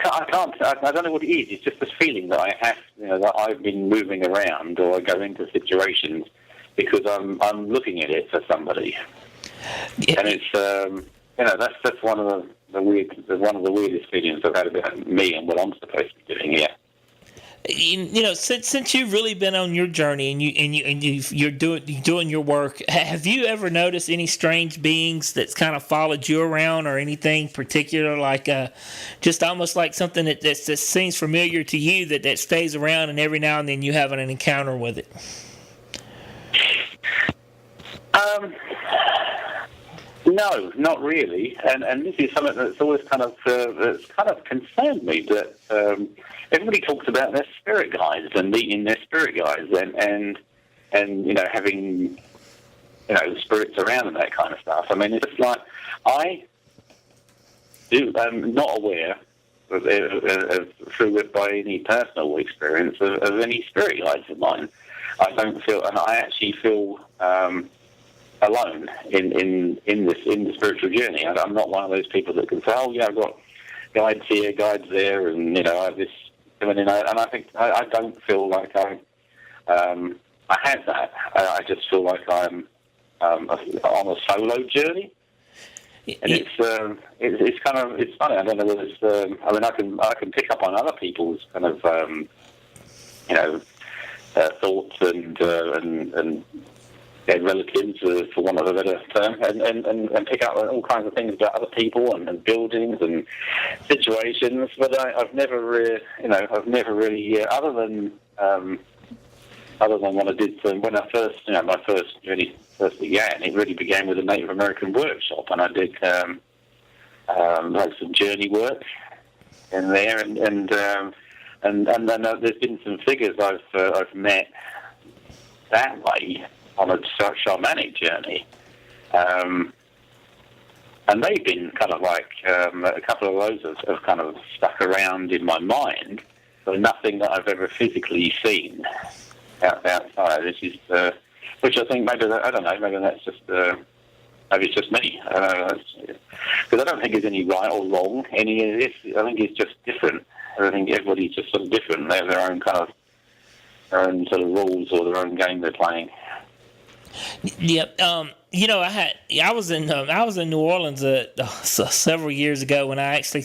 don't know what it is. It's just this feeling that I have, that I've been moving around or I go into situations because I'm looking at it for somebody, and it's that's one of the weirdest feelings I've had about me and what I'm supposed to be doing here. Since you've really been on your journey and you're doing your work, have you ever noticed any strange beings that's kind of followed you around, or anything particular, like just almost like something that seems familiar to you that stays around, and every now and then you have an encounter with it? No, not really. And this is something that's always kind of concerned me, that everybody talks about their spirit guides and meeting their spirit guides and having spirits around and that kind of stuff. I mean, it's just like I'm not aware through it by any personal experience of any spirit guides of mine. I don't feel, and I actually feel alone in the spiritual journey. I'm not one of those people that can say, "Oh yeah, I've got guides here, guides there," and I have this. And I think I don't feel like I have that. I just feel like I'm on a solo journey, and it's kind of, it's funny. I don't know whether it's. I can pick up on other people's kind of thoughts and relatives, for want of a better term, and pick up all kinds of things about other people and buildings and situations. But I've never really, other than what I did when I first, my first really first began. It really began with a Native American workshop, and I did like some journey work in there, and then there's been some figures I've met that way on a shamanic journey, and they've been kind of like a couple of those have kind of stuck around in my mind, but nothing that I've ever physically seen outside. This is, which I think maybe I don't know, maybe that's just maybe it's just me, because I don't think there's any right or wrong any of this. I think it's just different. I think everybody's just sort of different. They have their own sort of rules or their own game they're playing. Yep. I was in New Orleans several years ago when I actually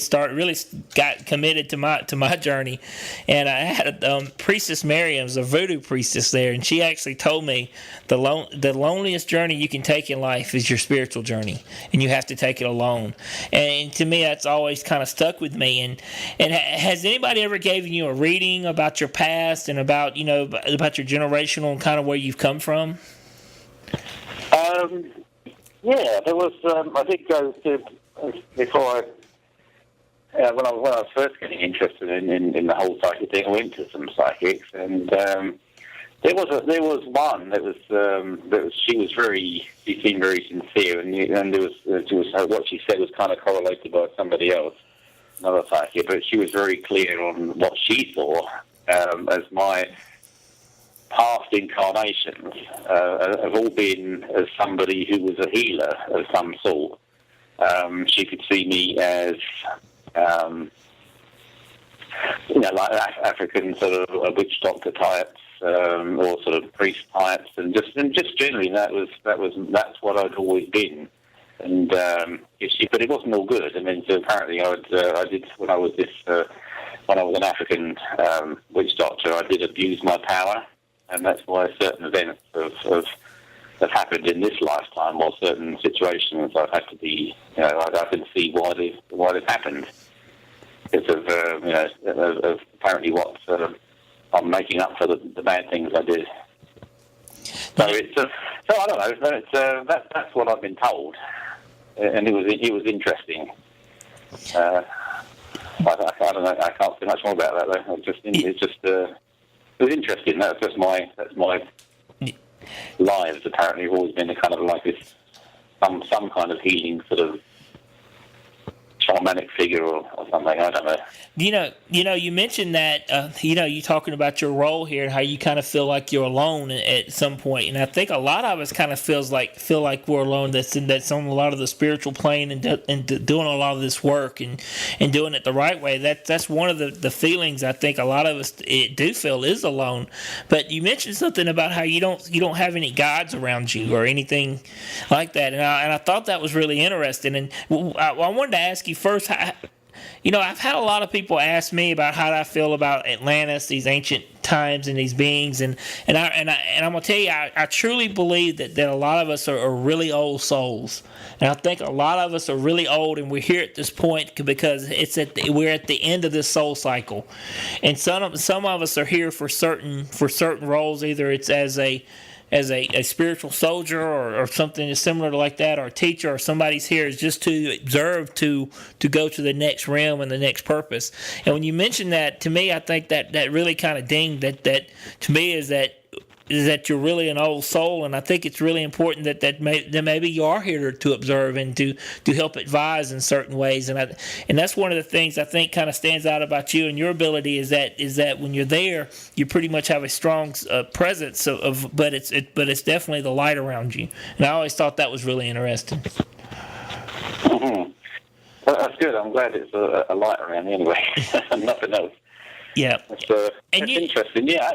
got committed to my journey, and I had a priestess Miriam's a voodoo priestess there, and she actually told me the loneliest journey you can take in life is your spiritual journey, and you have to take it alone. And to me, that's always kind of stuck with me. And has anybody ever given you a reading about your past and about your generational and kind of where you've come from? Yeah, there was. I did go to before when I was first getting interested in the whole psychic thing. I went to some psychics, and there was one that was she seemed very sincere, and there was what she said was kind of correlated by somebody else, another psychic, but she was very clear on what she saw as my past incarnations have all been as somebody who was a healer of some sort. She could see me as, like African sort of witch doctor types, or sort of priest types, and just generally that's what I'd always been. And but it wasn't all good. I mean, so apparently I did when I was an African witch doctor, I did abuse my power. And that's why certain events have happened in this lifetime, or certain situations I've had to be, I can see why they've happened. Because of apparently what I'm making up for the bad things I did. So I don't know. That's what I've been told, and it was interesting. I don't know. I can't say much more about that though. It was interesting. That's my lives. Apparently, have always been a kind of like this, some kind of healing sort of shamanic figure or something. I don't know. You mentioned that, you talking about your role here and how you kind of feel like you're alone at some point, and I think a lot of us kind of feel like we're alone. That's on a lot of the spiritual plane and doing a lot of this work and doing it the right way. That's one of the feelings I think a lot of us do feel is alone. But you mentioned something about how you don't have any guides around you or anything like that, and I thought that was really interesting. And I wanted to ask you first. I've had a lot of people ask me about how I feel about Atlantis, these ancient times and these beings, and I'm gonna tell you, I truly believe that a lot of us are really old souls, and I think a lot of us are really old, and we're here at this point because we're at the end of this soul cycle, and some of us are here for certain roles. Either it's as a spiritual soldier or something similar to like that, or a teacher, or somebody's here is just to observe, to go to the next realm and the next purpose. And when you mention that, to me, I think that really kind of dinged that to me is that you're really an old soul, and I think it's really important that maybe you are here to observe and to help advise in certain ways, and that's one of the things I think kind of stands out about you and your ability is that when you're there, you pretty much have a strong presence but it's definitely the light around you, and I always thought that was really interesting. Mm-hmm. Well, that's good. I'm glad it's a light around me anyway, and nothing else. Yeah, it's interesting. Yeah,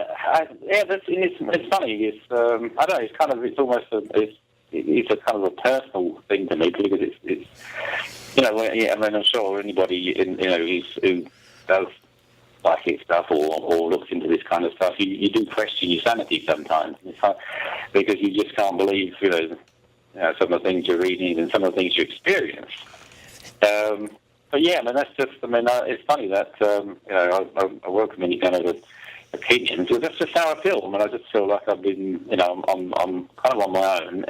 it's funny. It's I don't know. It's kind of it's a kind of a personal thing to me because it's I'm sure anybody who does psychic stuff or looks into this kind of stuff, you do question your sanity sometimes. Because you just can't believe some of the things you're reading and some of the things you experience. But yeah, that's just. It's funny that I welcome any kind of opinions. That's just how I feel. I just feel like I've been, I'm kind of on my own,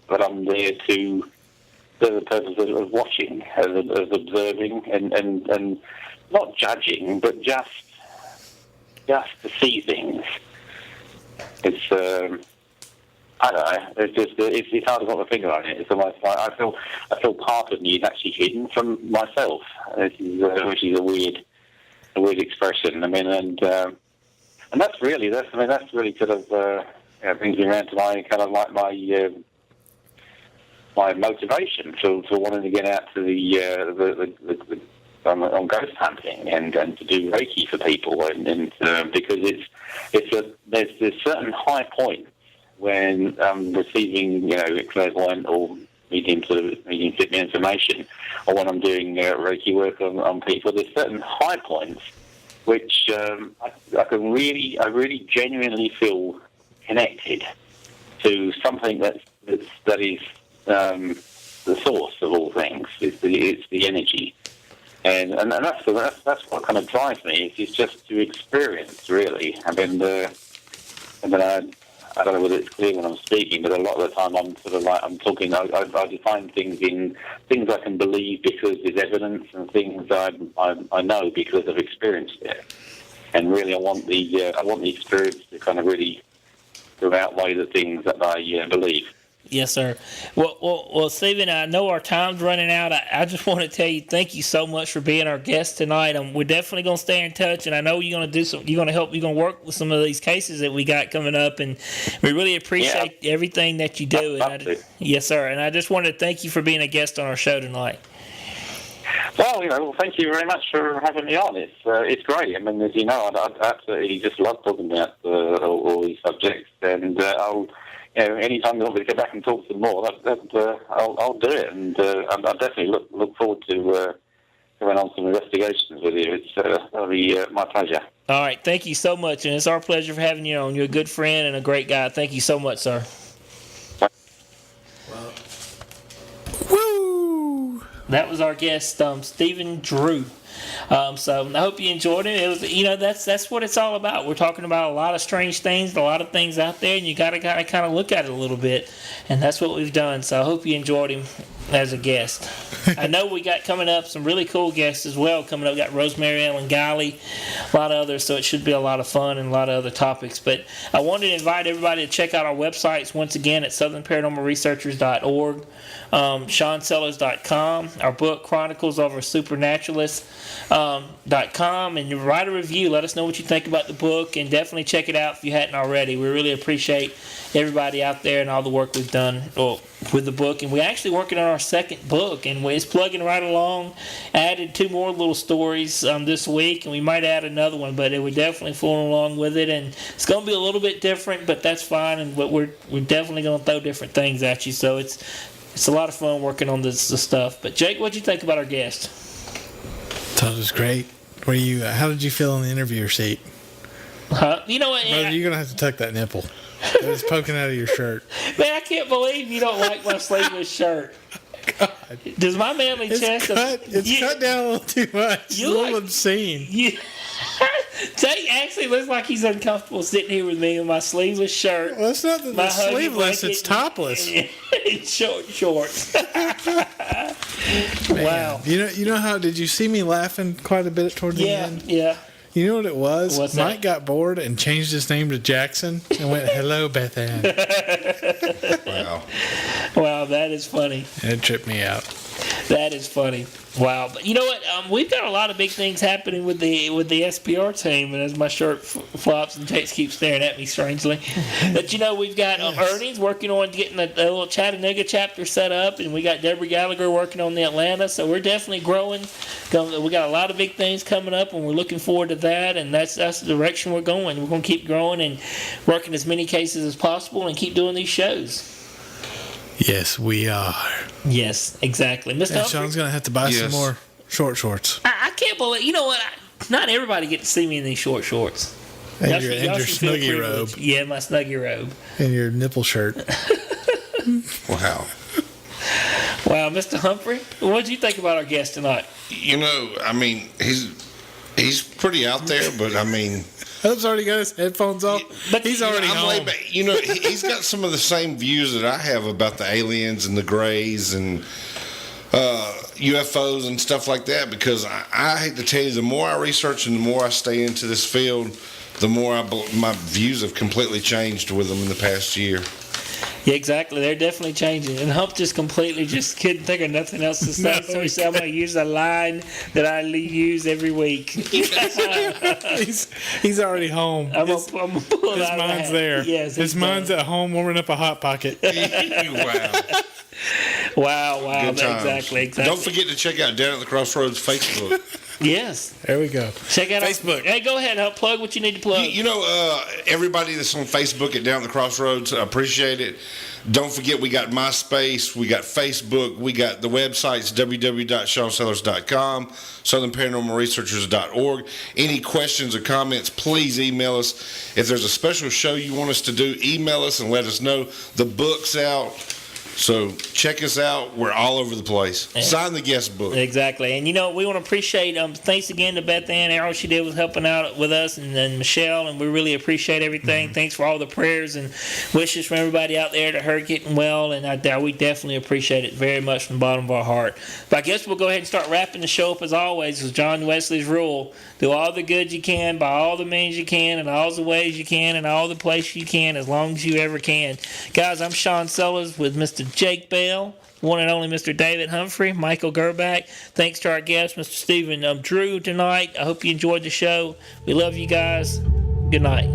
but I'm there for the purpose of watching, of observing, and not judging, but just to see things. It's. I don't know. It's hard to put my finger on it. It's almost like I feel part of me is actually hidden from myself, which is a weird expression. And that's really sort of brings me around to my kind of like my motivation for wanting to get out to the on ghost hunting and to do Reiki for people, and because there's certain high points when receiving, clairvoyant or medium information, or when I'm doing Reiki work on people, there's certain high points which I really genuinely feel connected to something that is the source of all things. It's the energy, and that's what kind of drives me. It's just to experience, really. I don't know whether it's clear when I'm speaking, but a lot of the time I'm sort of like I'm talking. I define things in things I can believe because there's evidence, and things I know because I've experienced it. And really, I want the experience to kind of really outweigh the things that I believe. Yes, sir. Well, Stephen, I know our time's running out. I just want to tell you thank you so much for being our guest tonight. We're definitely going to stay in touch, and I know you're going to work with some of these cases that we got coming up, and we really appreciate everything that you do. Yes, sir. And I just wanted to thank you for being a guest on our show tonight. Well, thank you very much for having me on. It's great. As you know, I absolutely just love talking about all these subjects, and I'll. Anytime you want me to go back and talk some more, I'll do it, and I definitely look forward to going on some investigations with you. That'll be my pleasure. All right, thank you so much, and it's our pleasure for having you on. You're a good friend and a great guy. Thank you so much, sir. Woo! That was our guest, Stephen Drew. So I hope you enjoyed it. It was, that's what it's all about. We're talking about a lot of strange things, a lot of things out there, and you got to kind of look at it a little bit, and that's what we've done. So I hope you enjoyed him as a guest. I know we got coming up some really cool guests as well coming up. We got Rosemary Ellen Guiley, a lot of others, so it should be a lot of fun and a lot of other topics. But I wanted to invite everybody to check out our websites once again at southernparanormalresearchers.org, SeanSellers.com, our book Chronicles of a Supernaturalist .com, and write a review. Let us know what you think about the book, and definitely check it out if you hadn't already. We really appreciate everybody out there and all the work we've done with the book. And we're actually working on our second book, and it's plugging right along. Added 2 more little stories this week, and we might add another one, but we're definitely fooling along with it. And it's going to be a little bit different, but that's fine. And we're definitely going to throw different things at you. So it's a lot of fun working on this stuff. But Jake, what'd you think about our guest? Thought it was great. How did you feel in the interviewer seat? You know what? Brother, you're gonna have to tuck that nipple. It's poking out of your shirt. Man, I can't believe you don't like my sleeveless shirt. God. Does my manly chest? It's cut down a little too much. It's a little obscene. Jake actually looks like he's uncomfortable sitting here with me in my sleeveless shirt. Well, it's not the sleeveless; it's topless. It's shorts. Wow. You know how? Did you see me laughing quite a bit toward the end? Yeah. You know what it was? What's Mike got bored and changed his name to Jackson and went, "Hello, Beth Ann." Wow, that is funny. It tripped me out. That is funny. Wow. But you know what? We've got a lot of big things happening with the SPR team, and as my shirt flops and Jake keeps staring at me strangely. But we've got Ernie's working on getting a little Chattanooga chapter set up, and we got Deborah Gallagher working on the Atlanta, so we're definitely growing. We got a lot of big things coming up, and we're looking forward to that, and that's the direction we're going. We're going to keep growing and working as many cases as possible and keep doing these shows. Yes, we are. Yes, exactly. Mr. And Sean's going to have to buy some more short shorts. I can't believe... You know what? Not everybody gets to see me in these short shorts. And your Snuggie robe. Yeah, my Snuggie robe. And your nipple shirt. Wow. Wow, Mr. Humphrey, what did you think about our guest tonight? I mean, he's pretty out there, but I mean... Hope's already got his headphones off. But he's already home. He's got some of the same views that I have about the aliens and the grays and UFOs and stuff like that, because I hate to tell you, the more I research and the more I stay into this field, the more my views have completely changed with them in the past year. Yeah, exactly. They're definitely changing. And Hump just completely just couldn't think of nothing else to say. So he said, I'm going to use a line that I use every week. He's already home. I'm going to pull it out. His mind's there. Yes, his mind's at home warming up a Hot Pocket. Wow. Exactly. Don't forget to check out Down at the Crossroads Facebook. Yes. There we go. Check out Facebook. Hey, go ahead. Help plug what you need to plug. Everybody that's on Facebook at Down at the Crossroads, I appreciate it. Don't forget, we got MySpace, we got Facebook, we got the websites, www.SeanSellers.com, SouthernParanormalResearchers.org. Any questions or comments, please email us. If there's a special show you want us to do, email us and let us know. The book's out. So check us out. We're all over the place. Sign the guest book. Exactly. And, we want to appreciate, thanks again to Beth Ann. All she did was helping out with us, and then Michelle, and we really appreciate everything. Mm-hmm. Thanks for all the prayers and wishes from everybody out there to her getting well, and we definitely appreciate it very much from the bottom of our heart. But I guess we'll go ahead and start wrapping the show up as always with John Wesley's rule. Do all the good you can by all the means you can and all the ways you can and all the places you can as long as you ever can. Guys, I'm Sean Sellers with Mr. Jake Bell, one and only Mr. David Humphrey, Michael Gerback. Thanks to our guest, Mr. Stephen Drew, tonight. I hope you enjoyed the show. We love you guys. Good night.